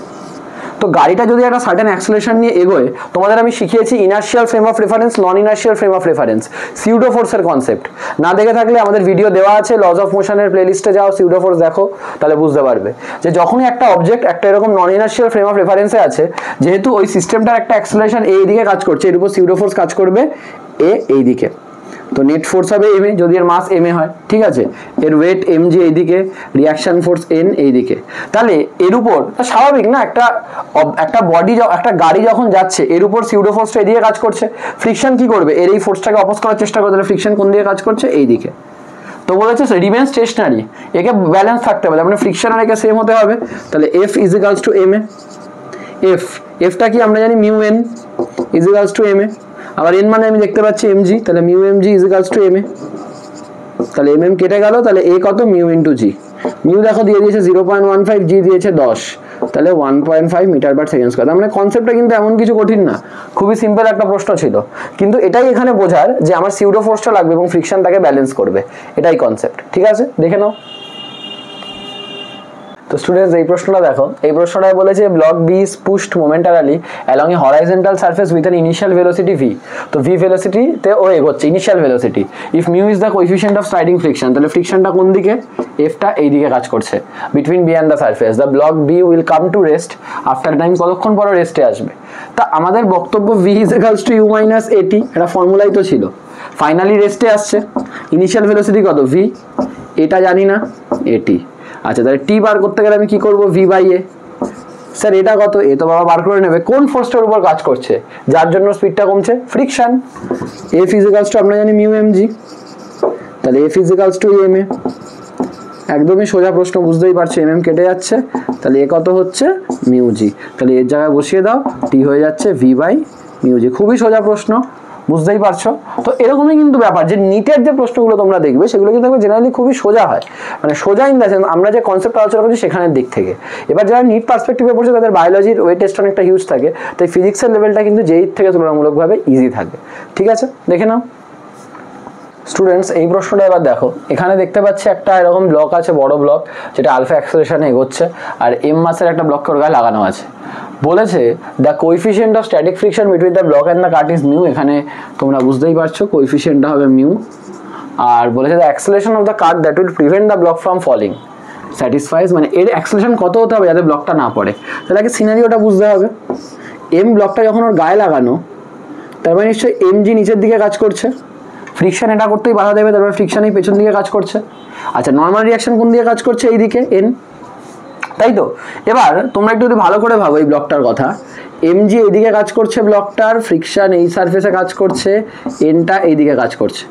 Speaker 1: তো গাড়িটা যদি একটা সার্টেন অ্যাক্সেলারেশন নিয়ে এগোয়, তোমাদের আমি শিখিয়েছি inertial frame of reference, non inertial frame of reference, pseudo ফোর্সের কনসেপ্ট। না দেখে থাকলে আমাদের ভিডিও দেওয়া আছে, লজ অফ মোশনের প্লেলিস্টে যাও, সিউডো ফোর্স দেখো, তাহলে বুঝতে পারবে যে যখনই একটা অবজেক্ট একটা এরকম নন ইনার্শিয়াল ফ্রেম অফ রেফারেন্সে আছে, যেহেতু ওই সিস্টেমটার একটা অ্যাক্সেলারেশন এই দিকে কাজ করছে, এর উপর সিউডো ফোর্স কাজ করবে এই দিকে। তো নেট ফোর্স হবে এম এ, যদি এর মাস এম এ হয়, ঠিক আছে, এর ওয়েট এম জি এইদিকে, রিয়াকশন ফোর্স এন এইদিকে। তাহলে এর উপর স্বাভাবিক না, একটা বডি, একটা গাড়ি যখন যাচ্ছে, এর উপর সিউডো ফোর্সটা এদিকে কাজ করছে, ফ্রিকশন কি করবে, এর এই ফোর্সটাকে অপোজ করার চেষ্টা করবে, তাহলে ফ্রিকশন কোন দিকে কাজ করছে, এইদিকে। তো বলেছে রিমেন স্টেশনারি, একে ব্যালেন্স থাকতে হবে, মানে ফ্রিকশন আর একে সেম হতে হবে। তাহলে F is equals to m a, এফটা কি আমরা জানি mu N is equals to m a, আবার এন মানে আমি দেখতে পাচ্ছি এম জি, তাহলে mu m g is equals to m a, তাহলে এম এম কেটে গেল, তাহলে এ কত মিউ ইন্টু জি, মিউ দেখো দিয়ে দিয়েছে 0.15, জি দিয়েছে 10, তাহলে 1.5 মিটার পার সেকেন্ড স্কয়ার। মানে কনসেপ্টটা কিন্তু এমন কিছু কঠিন না, খুবই সিম্পল একটা প্রশ্ন ছিল, কিন্তু এটাই এখানে বোঝার যে আমার সিউডো ফোর্সটা লাগবে এবং ফ্রিকশন তাকে ব্যালেন্স করবে, এটাই কনসেপ্ট। ঠিক আছে, দেখে নাও। তো স্টুডেন্টস এই প্রশ্নটা দেখো, এই প্রশ্নটায় বলেছে block B is pushed momentarily along a horizontal surface with an initial velocity V. তো ভি ভেলোসিটিতে ও এগোচ্ছে, initial velocity. If mu is the coefficient of sliding friction, তাহলে ফ্রিকশনটা কোন দিকে, এফটা এই দিকে কাজ করছে, between B and the surface. The block B will come to rest after time, কতক্ষণ পর রেস্টে আসবে। তা আমাদের বক্তব্য V is equals to u minus এটি, এটা ফর্মুলাই তো ছিল। ফাইনালি রেস্টে আসছে, ইনিশিয়াল ভেলোসিটি কত ভি, এটা জানি না, এটি। আচ্ছা, তাহলে টি বার করতে গেলে আমি কি করব, ভি বাই এ। স্যার এটা কত, এ তো বাবা বার করে নেবে, কোন ফোর্সটার উপর কাজ করছে যার জন্য স্পিডটা কমছে, ফ্রিকশন। এফ ইজিক্যালস টু আমরা জানি মিউ এম জি, তাহলে এফ ইজিক্যালস টু এম এ, একদমই সোজা প্রশ্ন, বুঝতেই পারছো, এম এম কেটে যাচ্ছে, তাহলে এ কত হচ্ছে মিউ জি, তাহলে এর জায়গায় বসিয়ে দাও, টি হয়ে যাচ্ছে ভি বাই মিউ জি। খুবই সোজা প্রশ্ন, বুঝতেই পারছো। তো এরকমই কিন্তু ব্যাপার যে নিটের যে প্রশ্নগুলো তোমরা দেখবে সেগুলো কিন্তু জেনারেলি খুবই সোজা হয়, মানে সোজা ইন দ্য সেন্স আমরা যে কনসেপ্ট আলোচনা করছি সেখানের দিক থেকে। এবার যারা নিট পার্সপেক্টিভে পড়ছে তাদের বায়োলজির ওয়েট টেস্ট অনেকটা হিউজ থাকে, তাই ফিজিক্সের লেভেলটা কিন্তু যেই থেকে তুলনামূলকভাবে ইজি থাকে। ঠিক আছে, দেখে নাও স্টুডেন্টস। এই প্রশ্নটা এবার দেখো, এখানে দেখতে পাচ্ছি একটা এরকম ব্লক আছে, বড় ব্লক, যেটা আলফা অ্যাক্সেলারেশনে এগোচ্ছে, আর এম মাসের একটা ব্লক ওর গায়ে লাগানো আছে। বলেছে the coefficient of static friction between the block and the cart is mu. এখানে তোমরা বুঝতেই পারছো কোএফিশিয়েন্টটা হবে মিউ। আর বলেছে the acceleration of the cart that will prevent the block from falling satisfies, মানে এর অ্যাক্সেলারেশন কত হতে হবে যাতে ব্লকটা না পড়ে। তাহলে আগে সিনারিওটা বুঝতে হবে। এম ব্লকটা যখন ওর গায়ে লাগানো, তার মানে নিশ্চয়ই এম জি নিচের দিকে কাজ করছে, ফ্রিকশন এটা করতেই বাধা দেবে, তারপরে ফ্রিকশন এই পেছন দিকে কাজ করছে। আচ্ছা, নর্মাল রিয়াকশন কোন দিকে কাজ করছে, এই দিকে এন, তাই তো। এবার তোমরা একটু যদি ভালো করে ভাবো এই ব্লকটার কথা, এম জি এইদিকে কাজ করছে ব্লকটার, ফ্রিকশন এই সারফেসে কাজ করছে, এনটা এইদিকে কাজ করছে।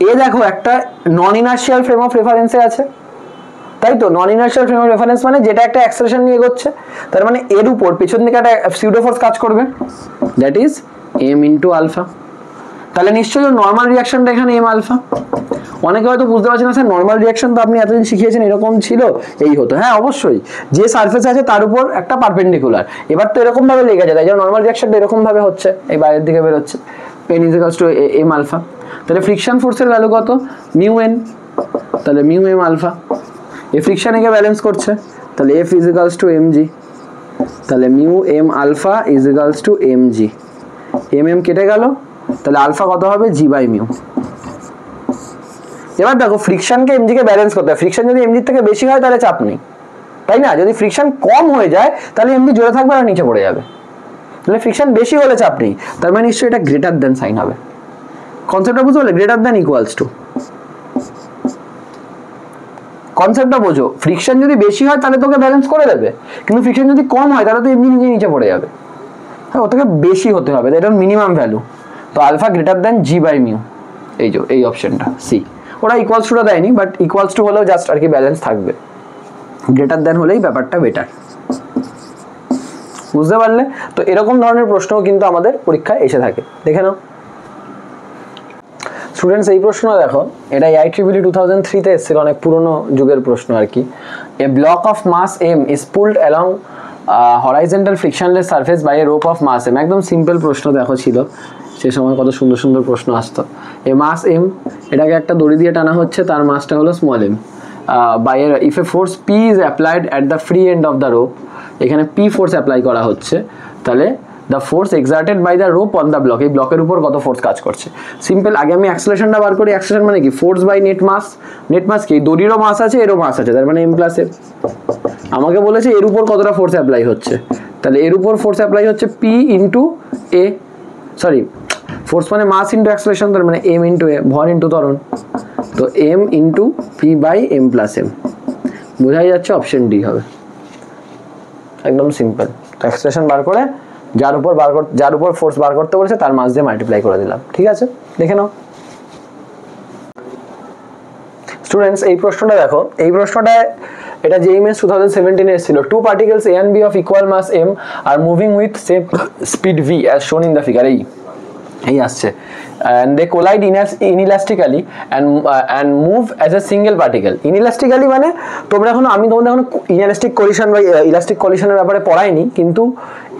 Speaker 1: এ দেখো একটা নন ইনার্শিয়াল ফ্রেম অফ রেফারেন্সে আছে, তাই তো। নন ইনার্শিয়াল ফ্রেম অফ রেফারেন্স মানে যেটা একটা অ্যাক্সেলারেশন নিয়ে এগোচ্ছে, তার মানে এর উপর পেছন দিকে একটা সিউডো ফোর্স কাজ করবে, that is M into alpha. তাহলে নিশ্চয়ই নর্মাল রিয়াকশনটা এখানে এম আলফা। অনেকে হয়তো বুঝতে পারছেন না স্যার নর্মাল রিয়াকশন তো আপনি এতদিন শিখিয়েছেন এরকম ছিল, এই হতো। হ্যাঁ অবশ্যই, যে সারফেস আছে তার উপর একটা পারপেন্ডিকুলার, এবার তো এরকম ভাবে লেগে যায়, তাই জন্য নর্মাল রিয়াকশনটা এরকম ভাবে হচ্ছে, এই বাইরের দিকে বের হচ্ছে, N is equals to m alpha. তাহলে ফ্রিকশন ফোর্সের ভ্যালু কত, মিউ এন, তাহলে মিউ এম আলফা। এই ফ্রিকশন একে ব্যালেন্স করছে, তাহলে F is equals to m g, তাহলে mu m alpha is equals to m g. M m কেটে গেল, তাহলে আলফা কত হবে, জি বাই মিউ। এবার দেখো ফ্রিকশনকে এমজিকে ব্যালেন্স করতে হবে, ফ্রিকশন যদি এমজির থেকে বেশি হয় তাহলে চাপ নেই, তাই না। যদি ফ্রিকশন কম হয়ে যায় তাহলে এমজি জোরে থাকবে আর নিচে পড়ে যাবে, তাহলে ফ্রিকশন বেশি হলে চাপ নেই, তার মানে নিশ্চয়ই এটা গ্রেটার দেন সাইন হবে। কনসেপ্টটা বুঝতে পারলে, গ্রেটার দেন ইকুয়ালস টু, কনসেপ্টটা বোঝো। ফ্রিকশন যদি বেশি হয় তাহলে তোকে ব্যালেন্স করে দেবে, কিন্তু ফ্রিকশন যদি কম হয় তাহলে তো এমনি নিজে নিচে পড়ে যাবে। হ্যাঁ, ও তোকে বেশি হতে হবে, এটা মিনিমাম ভ্যালু। তো alpha greater than G by mu, এই যে এই অপশনটা সি। ওরা ইকুয়ালস টুটা দেয়নি, বাট ইকুয়ালস টু হলেও জাস্ট আর কি ব্যালেন্স থাকবে, গ্রেটার দেন হলেই ব্যাপারটা বেটার। বুঝতে পারলে? তো এরকম ধরনের প্রশ্নও কিন্তু আমাদের পরীক্ষায় এসে থাকে, দেখে নাও স্টুডেন্টস। এই প্রশ্ন দেখো, এটা IEEE 2003-তে এসেছিল, অনেক পুরনো যুগের প্রশ্ন আর কি। A block of mass M is pulled along horizontal frictionless surface by a rope of mass m. একদম সিম্পল প্রশ্ন দেখো ছিল, সে সময় কত সুন্দর সুন্দর প্রশ্ন আসতো। এ মাস এম, এটাকে একটা দড়ি দিয়ে টানা হচ্ছে, তার মাসটা হলো small M. By a if a force P is applied at the free end of the rope, এখানে পি ফোর্স অ্যাপ্লাই করা হচ্ছে, তাহলে the force exerted by the rope on the block, এই ব্লকের উপর কত ফোর্স কাজ করছে। সিম্পল, আগে আমি অ্যাক্সেলারেশনটা বার করি। অ্যাক্সেলারেশন মানে কি, force by net mass. Net mass কি, দড়িরও মাস আছে এরও মাস আছে, তার মানে এম প্লাস এফ। আমাকে বলেছে এর উপর কতটা ফোর্স অ্যাপ্লাই হচ্ছে, তাহলে এর উপর ফোর্স অ্যাপ্লাই হচ্ছে পি ইন্টু এ, সরি ফোর্স মানে মাস ইন্টু অ্যাক্সেলারেশন, তার মানে এম ইন্টু এ, ভর ইন্টু ত্বরণ, তো M into P by M plus M. বোঝাই যাচ্ছে অপশন ডি হবে, একদম সিম্পল। তো অ্যাক্সেলারেশন বার করে যার উপর ফোর্স বার করতে বলেছে তার মাস দিয়ে মাল্টিপ্লাই করে দিলাম, ঠিক আছে দেখে নাও। স্টুডেন্টস এই প্রশ্নটা দেখো, এই প্রশ্নটায় এটা JEE 2017 এ ছিল, two particles A and B of equal mass m are moving with same speed v as shown in the figure. এই আসছে, and they collide inelastically and move as a single particle. Inelastically মানে তোমরা এখন, আমি তোমাদের এখন ইনএলাস্টিক collision বা elastic কলিশনের ব্যাপারে পড়াইনি, কিন্তু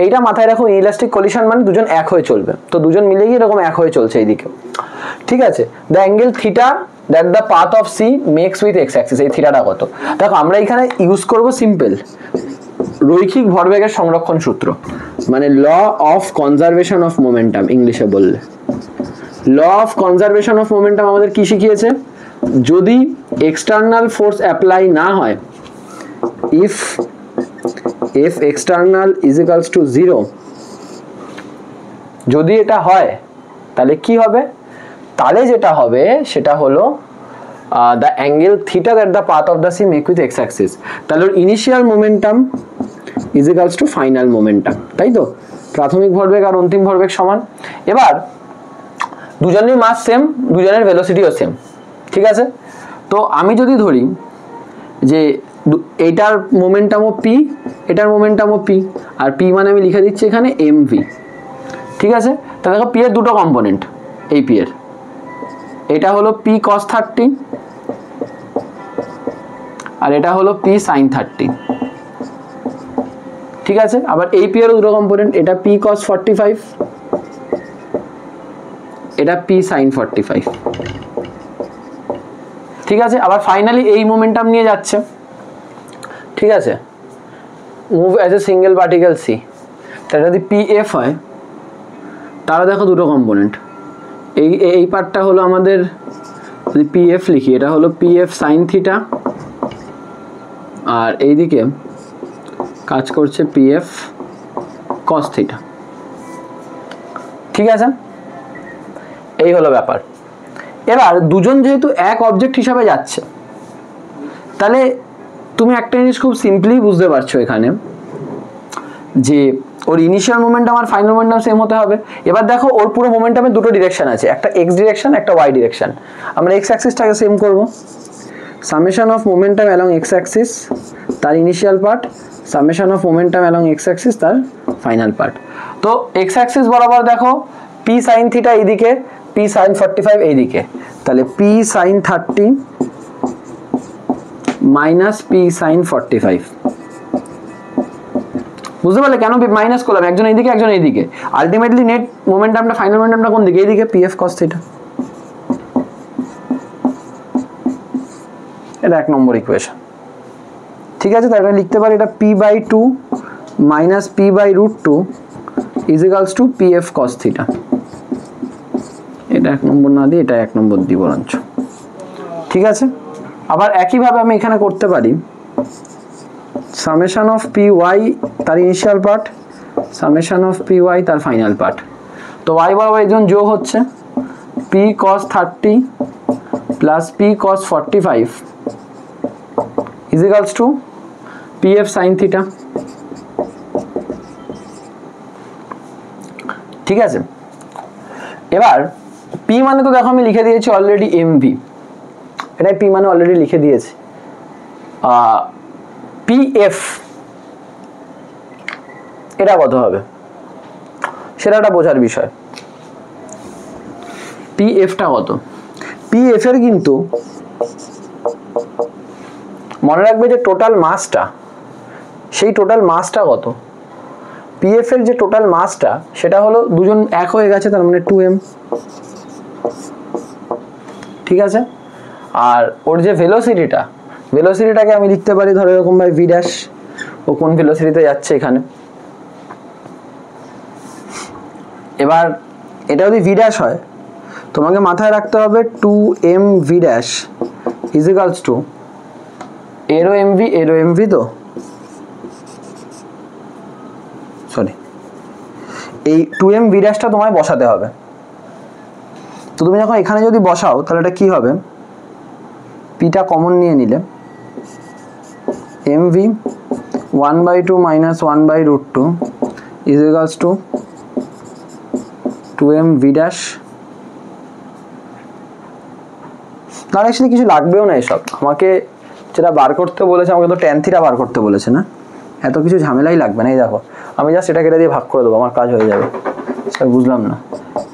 Speaker 1: এইটা মাথায় রাখো, ইনএলাস্টিক কলিশন মানে দুজন এক হয়ে চলবে, তো দুজন মিলে গিয়ে এরকম এক হয়ে চলছে এইদিকে, ঠিক আছে। The angle theta that the path of C makes with X axis, এই থিটাটা কত? দেখো আমরা এখানে ইউজ করব সিম্পল রৈখিক ভরবেগের সংরক্ষণ সূত্র, মানে law of conservation of momentum ইংলিশে বললে। Law of conservation of momentum আমাদের কি শিখিয়েছে? যদি এক্সটার্নাল ফোর্স অ্যাপ্লাই না হয়, if external is equals to 0, যদি এটা হয় তাহলে কি হবে? তাহলে যেটা হবে সেটা হলো the angle theta that the path of the sea make with x axis, তাহলে initial momentum is equals to final momentum, তাই তো? প্রাথমিক ভরবেগ আর অন্তিম ভরবেগ সমান। এবার দুজনের মাস সেম, দুজনের ভেলোসিটিও সেম, ঠিক আছে। তো আমি যদি ধরি যে এইটার মোমেন্টামও p, এটার মোমেন্টামও p, আর p মানে আমি লিখে দিচ্ছি এখানে mv, ঠিক আছে। তাহলে দেখো p এর দুটো কম্পোনেন্ট, এই p এর, এটা হলো p cos 30 আর এটা হলো p sin 30, ঠিক আছে। আবার এই p এর দুটো কম্পোনেন্ট, এটা p cos 45, এটা p sin 45, ঠিক আছে। আবার ফাইনালি এই মোমেন্টাম নিয়ে যাচ্ছে, ঠিক আছে, move as a single particle c, তাহলে যদি pf হয় তাহলে দেখো দুটো কম্পোনেন্ট, এই পার্টটা হলো আমাদের, যদি pf লিখি এটা হলো pf sin থিটা, আর এইদিকে কাজ করছে pf cos থিটা, ঠিক আছে। এই হলো ব্যাপার। এবার দুজন যেহেতু এক অবজেক্ট হিসাবে যাচ্ছে, তাহলে তুমি একটা জিনিস খুব সিম্পলি বুঝতে পারছো এখানে, যে ওর ইনিশিয়াল মোমেন্টাম আর ফাইনাল মোমেন্টাম সেম হতে হবে। এবার দেখো ওর পুরো মোমেন্টামে দুটো ডিরেকশন আছে, একটা এক্স ডিরেকশন, একটা ওয়াই ডিরেকশন। আমরা এক্স অ্যাক্সিসটাকে সেম করব, summation of momentum along x axis তার initial part, summation of momentum along x axis তার ফাইনাল পার্ট। তো এক্স অ্যাক্সিস বরাবর দেখো p sin থিটা এইদিকে, p sin 45 এইদিকে, তাহলে p sin 30 minus p sin 45, বুঝতে পারলে কেন মাইনাস করলাম? একজন এইদিকে একজন এইদিকে, আলটিমেটলি নেট মোমেন্টামটা, ফাইনাল মোমেন্টামটা কোন দিকে? এইদিকে, pf cos থিটা। এটা এক নম্বর ইকুয়েশন, ঠিক আছে। তাহলে লিখতে পারি এটা p/2 minus p/√2 is equals two pf cos theta. এটা এক নম্বর না দিয়ে এটা এক নম্বর দিব বরঞ্চ, ঠিক আছে। আবার একইভাবে আমি এখানে করতে পারি সামেশন অফ py তার initial part, summation of py তার ফাইনাল পার্ট। তো y বরাবর একজন যোগ হচ্ছে p cos 30 plus p cos 45 is equals two pf sin theta, ঠিক আছে। এবার p মানে তো দেখো আমি লিখে দিয়েছি অলরেডি mv, এটাই p মানে অলরেডি লিখে দিয়েছি। pf এটা কত হবে সেটা একটা বোঝার বিষয়। pf টা কত? pf এর কিন্তু মনে রাখবে যে টোটাল মাসটা, সেই টোটাল মাসটা কত? pf এর যে টোটাল মাসটা সেটা হলো, দুজন এক হয়ে গেছে তার মানে 2m, ঠিক আছে। আর ওর যে ভেলোসিটিটা, ভেলোসিটিটাকে আমি লিখতে পারি ধরো এরকম ভাই v ড্যাশ, ও কোন ভেলোসিটিতে যাচ্ছে এখানে। এবার এটা যদি v ড্যাশ হয় তোমাকে মাথায় রাখতে হবে 2mv dash is equals two arrow mv, তো সরি এই 2mv ড্যাশটা তোমায় বসাতে হবে। তো তুমি যখন এখানে যদি বসাও তাহলে এটা কি হবে? পিটা কমন নিয়ে নিলে mv 1/2 minus 1/√2 is equals to 2mv dash, আপনার অ্যাকচুয়ালি কিছু লাগবেও না এসব, আমাকে যেটা বার করতে বলেছে, আমাকে তো tan থিটা বার করতে বলেছে না, এত কিছু ঝামেলাই লাগবে না। এই দেখো আমি জাস্ট এটাকে এটা দিয়ে ভাগ করে দেবো, আমার কাজ হয়ে যাবে। স্যার বুঝলাম না,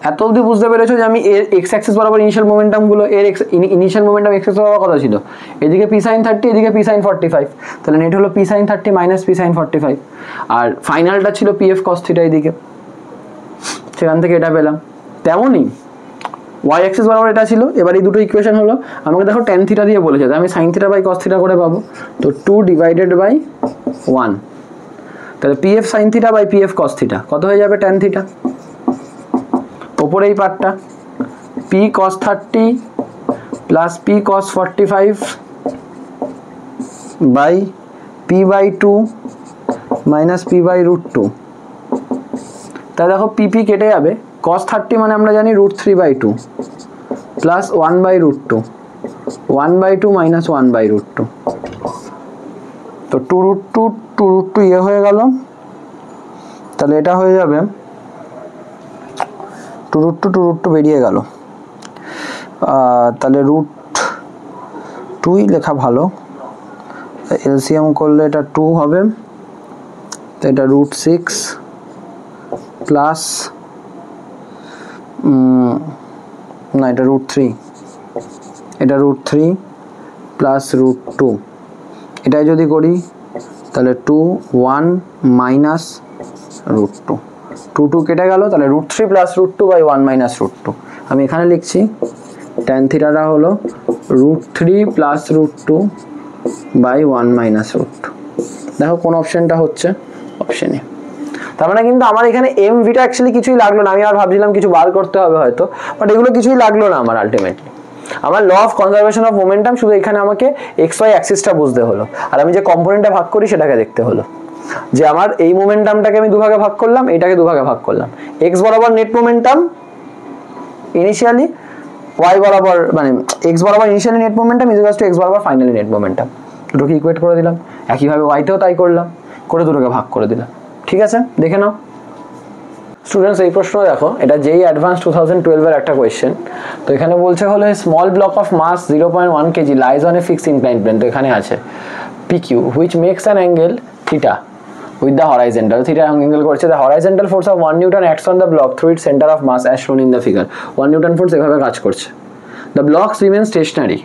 Speaker 1: এত অবধি বুঝতে পেরেছো যে আমি এর এক্স অ্যাক্সিস বরাবর ইনিশিয়াল মোমেন্টামগুলো, এর ইনিশিয়াল মোমেন্টাম এক্স অ্যাক্সিস বরাবর কথা ছিল, এদিকে পি সাইন 30, এদিকে পি সাইন 45, তাহলে নেট হলো P sign 30 minus P sign 45, আর ফাইনালটা ছিল পি এফ কস থিটা এদিকে, সেখান থেকে এটা পেলাম। তেমনই ওয়াই অ্যাক্সিস বরাবর এটা ছিল। এবার এই দুটো ইকুয়েশন হলো, আমাকে দেখো tan থিটা দিয়ে বলেছে, তাই আমি sine theta by cos theta করে পাবো, তো 2 ডিভাইডেড বাই 1, তাহলে P F sine theta by P F cos theta কত হয়ে যাবে tan থিটা, ওপরে এই পার্টটা P cos 30 plus P cos 45 by P by 2 minus P by √2, তাহলে দেখো পি কেটে যাবে, cos 30 মানে আমরা জানি √3/2 প্লাস 1/√2, 1/2 মাইনাস 1/√2, তো 2√2 ইয়ে হয়ে গেল, তাহলে এটা হয়ে যাবে 2√2 বেরিয়ে গেল, তাহলে √2ই লেখা ভালো, এলসিএম করলে এটা 2 হবে, তো এটা √6 প্লাস না এটা √3, এটা √3 প্লাস √2, এটাই যদি করি তাহলে 2 1 মাইনাস √2, 2 কেটে গেল, তাহলে √3 প্লাস √2 বাই 1 মাইনাস √2, আমি এখানে লিখছি tan থিটাটা হলো √3 প্লাস √2 বাই 1 মাইনাস √2। দেখো কোন অপশনটা হচ্ছে, অপশনে। তার মানে কিন্তু আমার এখানে এম ভিটা অ্যাকচুয়ালি কিছুই লাগলো না, আমি আর ভাবছিলাম কিছু বার করতে হবে হয়তো, বাট এগুলো কিছুই লাগলো না আমার আলটিমেটলি। আমার law of conservation of momentum, শুধু এখানে আমাকে এক্স ওয়াই অ্যাক্সিসটা বুঝতে হলো, আর আমি যে কম্পোনেন্টে ভাগ করি সেটাকে দেখতে হলো, যে আমার এই মোমেন্টামটাকে আমি দুভাগে ভাগ করলাম, এটাকে দুভাগে ভাগ করলাম, এক্স বরাবর নেট মোমেন্টাম ইনিশিয়ালি, ওয়াই বরাবর মানে এক্স বরাবর initially net momentum equals to x বরাবর ফাইনালি নেট মোমেন্টাম, দুটোকে ইকুয়েট করে দিলাম। একইভাবে ওয়াইতেও তাই করলাম, করে দুটোকে ভাগ করে দিলাম। ঠিক আছে, দেখে নাও স্টুডেন্টস। এই প্রশ্ন দেখো, এটা যেই অ্যাডভান্স 2012 এর একটা কোয়েশ্চেন। তো এখানে বলছে হলো small block of mass 0.1 kg lies on a fixed incline plane. তো এখানে আছে PQ which makes an angle theta with the horizontal, theta angle করছে, the horizontal force of 1 Newton acts on the block through its center of mass as shown in the figure। 1 Newton force এভাবে কাজ করছে, the blocks remain stationary।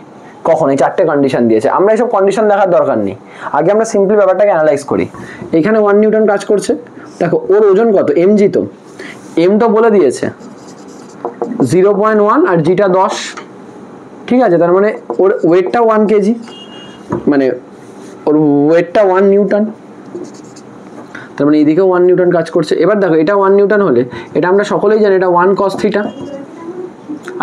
Speaker 1: কখন? এই চারটে condition দিয়েছে, আমরা এইসব কন্ডিশন দেখার দরকার নেই, আগে আমরা সিম্পলি ব্যাপারটাকে অ্যানালাইজ করি। এখানে 1 নিউটন কাজ করছে, দেখো ওর ওজন কত, mg, তো m তো বলে দিয়েছে 0.1 আর জিটা 10, ঠিক আছে, তার মানে ওর ওয়েটটা 1 কেজি, মানে ওর ওয়েটটা 1 নিউটন, তার মানে এদিকে 1 নিউটন কাজ করছে। এবার দেখো এটা 1 নিউটন হলে, এটা আমরা সকলেই জানি এটা 1 cos থিটা,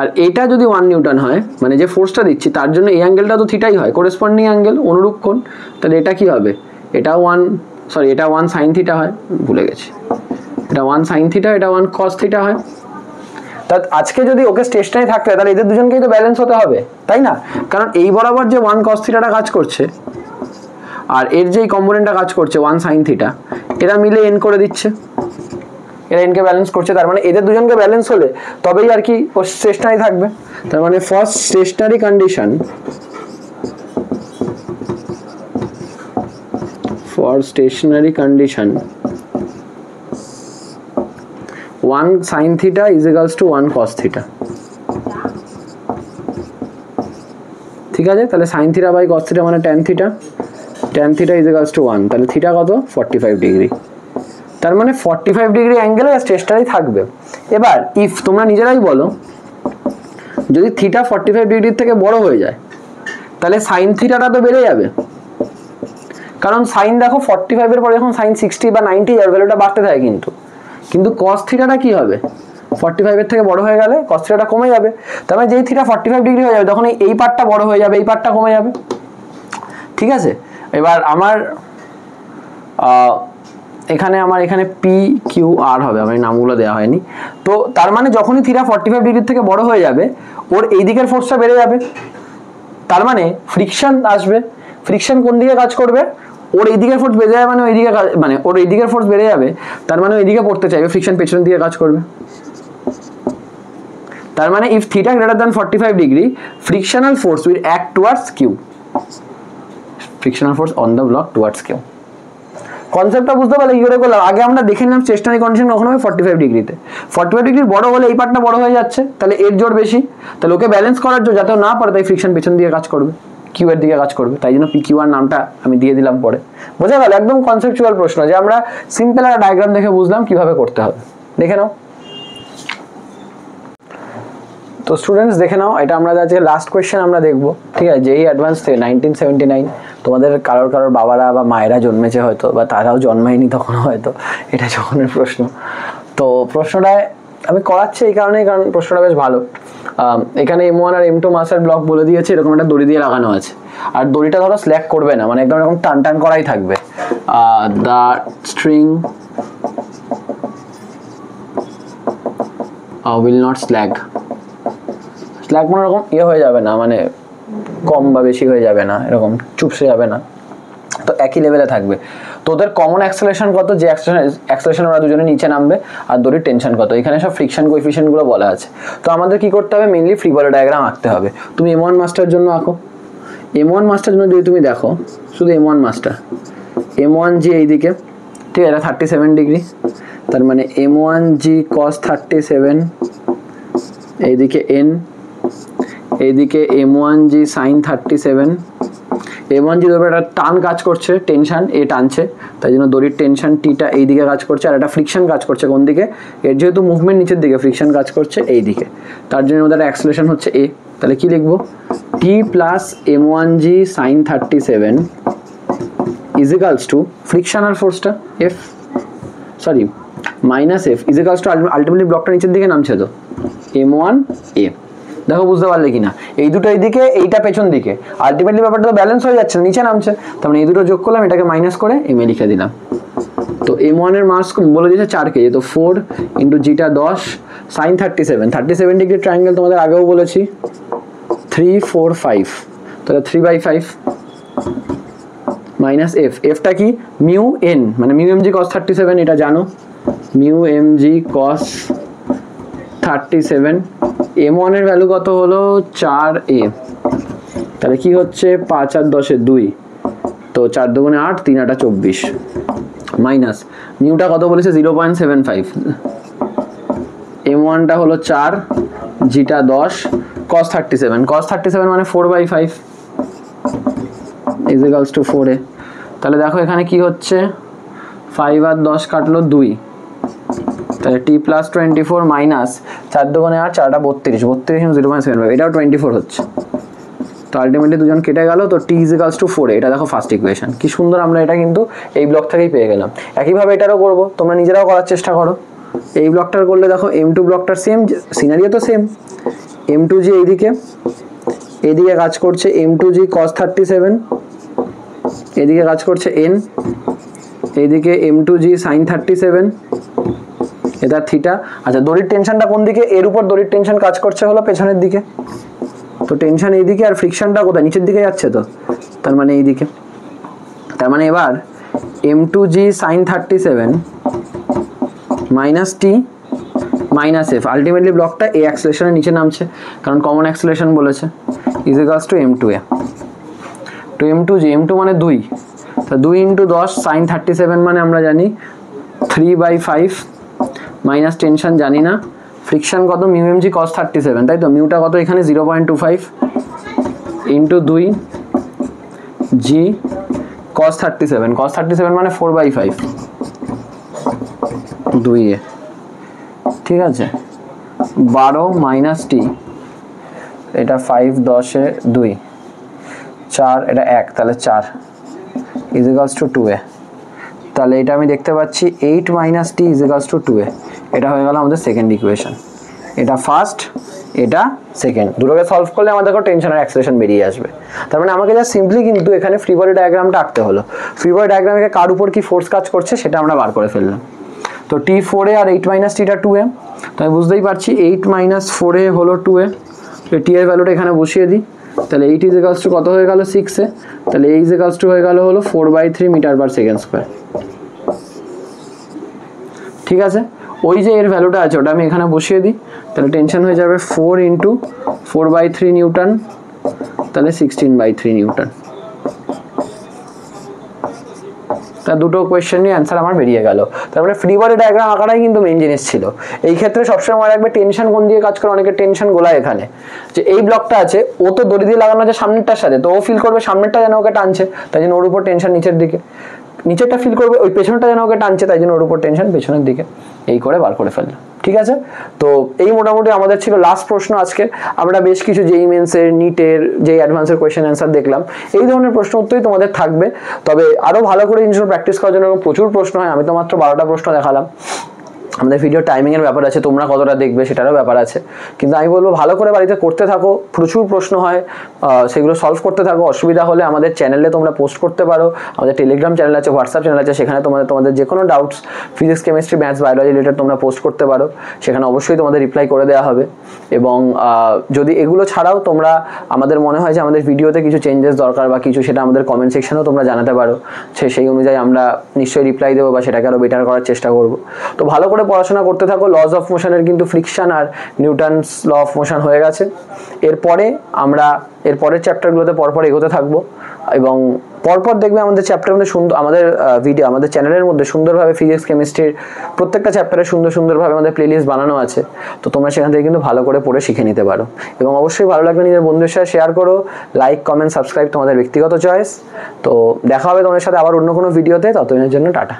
Speaker 1: আর এটা যদি 1 নিউটন হয়, মানে যে ফোর্সটা দিচ্ছি তার জন্য এই অ্যাঙ্গেলটা তো থিটাই হয়, করেসপন্ডিং অ্যাঙ্গেল, অনুরূপ কোণ, তাহলে এটা কি হবে, এটা 1 sin থিটা হয়, ভুলে গেছি, এটা 1 sin থিটা, এটা 1 cos থিটা হয়। তা আজকে যদি ওকে স্টেশনারি থাকতে হয়, তাহলে এদের দুজনকেই তো ব্যালেন্স হতে হবে, তাই না? কারণ এই বরাবর যে 1 cos থিটাটা কাজ করছে, আর এর যেই কম্পোনেন্টটা কাজ করছে 1 sin থিটা, এরা মিলে n করে দিচ্ছে, এরা n কে ব্যালেন্স করছে, তার মানে এদের দুজনকে ব্যালেন্স হলে তবেই আর কি ও স্টেশনারি থাকবে। তার মানে first stationary condition for stationary condition 1 sin theta is equals to 1 cos theta। ঠিক আছে, তাহলে sin theta by cos theta মানে tan theta, tan theta is equals to 1, তাহলে থিটা কত 45 ডিগ্রি, তার মানে 45 ডিগ্রি অ্যাঙ্গেলে স্টেশনারি থাকবে। এবার ইফ তোমরা নিজেরাই বলো, যদি থিটা 45 ডিগ্রির থেকে বড় হয়ে যায়, তাহলে sin থিটাটা তো বেড়ে যাবে, কারণ সাইন দেখো 45 এর পরে যখন সাইন 60 বা 90 এর ভ্যালুটা বাড়তে থাকে, কিন্তু cos থিটাটা কি হবে, 45 এর থেকে বড় হয়ে গেলে cos থিটাটা কমে যাবে, তার মানে যেই থিটা 45 ডিগ্রি হয়ে যাবে তখন এই পার্টটা বড় হয়ে যাবে, এই পার্টটা কমে যাবে। ঠিক আছে, এবার আমার এখানে পি কিউ আর হবে, আমার নামগুলো দেওয়া হয়নি। তো তার মানে যখনই থিটা 45 ডিগ্রির থেকে বড় হয়ে যাবে, ওর এই দিকের ফোর্সটা বেড়ে যাবে, তার মানে ফ্রিকশন আসবে। ফ্রিকশন কোন দিকে কাজ করবে, ওর এই দিকের ফোর্স বেড়ে যাবে, মানে ওই দিকে মানে ওর এই দিকের ফোর্স বেড়ে যাবে, তার মানে ওই দিকে পড়তে চাইবে, ফ্রিকশন পেছনের দিকে কাজ করবে। তার মানে if theta greater than 45 degree frictional force will act towards q, frictional force on the block towards q। কনসেপ্টটা বুঝতে পারলে কি করে করলাম? আগে আমরা দেখে নিলাম স্টেশনারি কন্ডিশন কখনো হয় 45 ডিগ্রিতে, 45 ডিগ্রি বড় হলে এই পার্টটা বড় হয়ে যাচ্ছে, তাহলে এর জোর বেশি, তাহলে ওকে ব্যালেন্স করার জন্য যাতে না পারে তাই ফ্রিকশন পেছন দিকে কাজ করবে, কিউ এর দিকে কাজ করবে, তাই জন্য PQR নামটা আমি দিয়ে দিলাম পরে। বোঝা গেল? একদম কনসেপচুয়াল প্রশ্ন, যে আমরা সিম্পল একটা ডায়াগ্রাম দেখে বুঝলাম কিভাবে করতে হবে। দেখে নাও তো স্টুডেন্টস, দেখে নাও, এটা আমরা আজকে লাস্ট কোয়েশ্চেন আমরা দেখবো, ঠিক আছে? যেই অ্যাডভান্স থেকে 1979 তোমাদের কারোর বাবারা বা মায়েরা জন্মেছে হয়তো, বা তারাও জন্মায়নি তখন হয়তো, এটা যখনের প্রশ্ন। তো প্রশ্নটায় আমি করাচ্ছি এই কারণেই, কারণ প্রশ্নটা বেশ ভালো। এখানে M1 আর M2 মাসের ব্লক বলে দিয়েছে, এরকম একটা দড়ি দিয়ে লাগানো আছে, আর দড়িটা ধরো স্ল্যাক করবে না, মানে একদম এরকম টান টান করাই থাকবে। The string will not slack, slack মানে এরকম হয়ে যাবে না, মানে কম বা বেশি হয়ে যাবে না, এরকম চুপসে যাবে না, তো একই লেভেলে থাকবে। তো ওদের কমন অ্যাক্সেলারেশন কত, যে অ্যাক্সেলারেশন ওরা দুজনে নিচে নামবে, আর দড়ির টেনশন কত, এখানে সব ফ্রিকশন কোএফিসিয়েন্টগুলো বলা আছে। তো আমাদের কি করতে হবে, মেইনলি ফ্রি বডি ডায়াগ্রাম আঁকতে হবে। তুমি M1 মাস্টার জন্য আঁকো, M1 মাস্টার জন্য যদি তুমি দেখো, শুধু M1 মাস্টার, M1G এইদিকে, ঠিক আছে, এটা 37 ডিগ্রি, তার মানে M1G cos 37, এইদিকে N, এইদিকে M1G sin 37, M1G ধরো একটা টান কাজ করছে, টেনশন এ টানছে, তাই জন্য দড়ির টেনশন টিটা এই দিকে কাজ করছে, আর একটা ফ্রিকশন কাজ করছে কোন দিকে, এর যেহেতু মুভমেন্ট নিচের দিকে, ফ্রিকশন কাজ করছে এই দিকে, তার জন্য ওদের অ্যাক্সেলারেশন হচ্ছে এ। তাহলে কি লিখবো, T plus M1G sin 37 is equals to frictional ফোর্সটা F, sorry minus F is equals to, ultimately ব্লকটা নিচের দিকে নামছে তো M1A। দেখো বুঝতে পারলে কিনা, এই দুটো এইদিকে, এইটা পেছন দিকে, আলটিমেটলি ব্যাপারটা তো ব্যালেন্স হয়ে যাচ্ছে, নিচে নামছে, তার মানে এই দুটো যোগ করলাম, এটাকে মাইনাস করে MA লিখে দিলাম। তো M1 এর মাস বলে দিয়েছে 4 কেজি, তো 4 ইন্টু জিটা 10 sin 37 ডিগ্রি ট্রায়াঙ্গেল তোমাদের আগেও বলেছি, 3 4 5, তাহলে 3/5 মাইনাস Fটা কি, মিউ N, মানে মিউ mg cos 37, এটা জানো, মিউ mg cos 37, M1 এর ভ্যালু কত হলো 4A, তাহলে কি হচ্ছে 5 আর 10 এ 2, তো 4 দুগুণে 8, 3 8 24, মাইনাস মিউটা কত বলেছে 0.75, M1টা হলো 4, জিটা 10, cos 37 মানে 4/5 ইজ ইকুয়ালস টু 4A। তাহলে দেখো এখানে কি হচ্ছে, 5 আর 10 কাটলো 2, তাহলে T প্লাস 24 মাইনাস 4 দুগুণে 8, 4টা 32, 0.75, এটাও 24 হচ্ছে, তো আলটিমেটলি দুজন কেটে গেল, তো T is equals two 4A, এটা দেখো ফার্স্ট ইকুয়েশন, কি সুন্দর, আমরা এটা কিন্তু এই ব্লক থেকেই পেয়ে গেলাম। একইভাবে এটারও করব, তোমরা নিজেরাও করার চেষ্টা করো। এই ব্লকটার করলে দেখো M2 ব্লকটার সেম সিনারিও তো সেম, M2G এইদিকে কাজ করছে M2G cos 37, এদিকে কাজ করছে N, এইদিকে M2G sin 37, এটা থিটা। আচ্ছা, দড়ির টেনশনটা কোন দিকে, এর উপর দড়ির টেনশন কাজ করছে হলো পেছনের দিকে, তো টেনশন এইদিকে, আর ফ্রিকশনটা কোথায়, নিচের দিকে যাচ্ছে, তো তার মানে এইদিকে, তার মানে এবার M2G sin 37 minus T minus F, ultimately ব্লকটা এই অ্যাক্সেলারেশনের নিচে নামছে, কারণ কমন অ্যাক্সেলারেশন বলেছে, ইজ ইকুয়ালস টু M2A, তো M2G, M2 মানে 2, তো 2 ইন্টু 10 sin 37 মানে আমরা জানি 3/5, মাইনাস টেনশন জানি না, ফ্রিকশন কত, মিউ mg cos 37, তাই তো, মিউটা কত এখানে 0.25 ইন্টু 2 G cos 37 মানে 4/5 2A, ঠিক আছে, 12 মাইনাস T, এটা 5 10 এ 2, 4 এটা 1, তাহলে 4 ইজ ইকুয়ালস টু 2A, তাহলে এটা আমি দেখতে পাচ্ছি 8 minus T is equals two 2A, এটা হয়ে গেল আমাদের সেকেন্ড ইকুয়েশন, এটা ফার্স্ট, এটা সেকেন্ড, দুটোকে সলভ করলে আমাদের টেনশন আর অ্যাক্সেলারেশন বেরিয়ে আসবে। তার মানে আমাকে যা সিম্পলি কিন্তু এখানে ফ্রি বডি ডায়াগ্রামটা আঁকতে হলো, ফ্রি বডি ডায়াগ্রামে কার উপর কি ফোর্স কাজ করছে সেটা আমরা বার করে ফেললাম। তো T 4A আর 8 মাইনাস Tটা 2A, তো আমি বুঝতেই পারছি 8 মাইনাস 4A হলো 2A, তো T এর ভ্যালুটা এখানে বসিয়ে দিই, তাহলে 8 ইজ ইকুয়ালস টু কত হয়ে গেল 6A, তাহলে A ইজ ইকুয়ালস টু হয়ে গেল হলো 4/3 মিটার পার সেকেন্ড স্কোয়ার, ঠিক আছে। ওই যে এর ভ্যালুটা আছে ওটা আমি এখানে বসিয়ে দিই, তাহলে টেনশন হয়ে যাবে 4 × 4/3 নিউটন, তাহলে 16/3 নিউটন। তা দুটো কোয়েশ্চেনই অ্যান্সার আমার বেরিয়ে গেল। তারপরে ফ্রি বডি ডায়াগ্রাম আঁকাটাই কিন্তু মেইন জিনিস ছিল। এই ক্ষেত্রে সবসময় মনে রাখবে টেনশন কোন দিকে কাজ করে, অনেকের টেনশন গোলায় এখানে, যে এই ব্লকটা আছে ও তো দড়ি দিয়ে লাগানো আছে সামনেরটার সাথে, তো ও ফিল করবে সামনেরটা যেন ওকে টানছে, তাই জন্য ওর উপর টেনশন নিচের দিকে, নিচেরটা ফিল করবে ওই পেছনটা যেন ওকে টানছে, তাই জন্য ওর উপর টেনশন পেছনের দিকে, এই করে বার করে ফেললো। ঠিক আছে, তো এই মোটামুটি আমাদের ছিল লাস্ট প্রশ্ন আজকে। আমরা বেশ কিছু জেইই মেন্সের, নিটের, যেই অ্যাডভান্সের কোয়েশ্চেন অ্যান্সার দেখলাম, এই ধরনের প্রশ্ন উত্তরই তোমাদের থাকবে। তবে আরও ভালো করে জিনিসগুলো প্র্যাকটিস করার জন্য প্রচুর প্রশ্ন হয়, আমি তো মাত্র 12টা প্রশ্ন দেখালাম। আমাদের ভিডিও টাইমিংয়ের ব্যাপার আছে, তোমরা কতটা দেখবে সেটারও ব্যাপার আছে, কিন্তু আমি বলবো ভালো করে বাড়িতে করতে থাকো, প্রচুর প্রশ্ন হয়, সেগুলো সলভ করতে থাকো। অসুবিধা হলে আমাদের চ্যানেলে তোমরা পোস্ট করতে পারো, আমাদের টেলিগ্রাম চ্যানেল আছে, হোয়াটসঅ্যাপ চ্যানেল আছে, সেখানে তোমাদের যে কোনো doubts physics, chemistry, maths, biology related তোমরা পোস্ট করতে পারো, সেখানে অবশ্যই তোমাদের রিপ্লাই করে দেওয়া হবে। এবং যদি এগুলো ছাড়াও তোমরা আমাদের মনে হয় যে আমাদের ভিডিওতে কিছু চেঞ্জেস দরকার বা কিছু, সেটা আমাদের কমেন্ট সেকশনেও তোমরা জানাতে পারো, সেই অনুযায়ী আমরা নিশ্চয়ই রিপ্লাই দেবো বা সেটাকে আরও বেটার করার চেষ্টা করবো। তো ভালো করে পড়াশোনা করতে থাকো। লজ অফ মোশনের কিন্তু ফ্রিকশন আর নিউটনস ল অফ মোশন হয়ে গেছে। এরপরে আমরা এর পরের চ্যাপ্টারগুলোতে পরপর এগোতে থাকবো এবং পরপর দেখবে আমাদের চ্যাপ্টারের মধ্যে সুন্দর, আমাদের ভিডিও, আমাদের চ্যানেলের মধ্যে সুন্দরভাবে ফিজিক্স, কেমিস্ট্রির প্রত্যেকটা চ্যাপ্টারে সুন্দরভাবে আমাদের প্লেলিস্ট বানানো আছে। তো তোমরা সেখান থেকে কিন্তু ভালো করে পড়ে শিখে নিতে পারো। এবং অবশ্যই ভালো লাগলে নিজের বন্ধুদের সাথে শেয়ার করো, লাইক, কমেন্ট, সাবস্ক্রাইব তোমাদের ব্যক্তিগত চয়েস। তো দেখা হবে তোমাদের সাথে আবার অন্য কোনো ভিডিওতে, ততদিনের জন্য টাটা।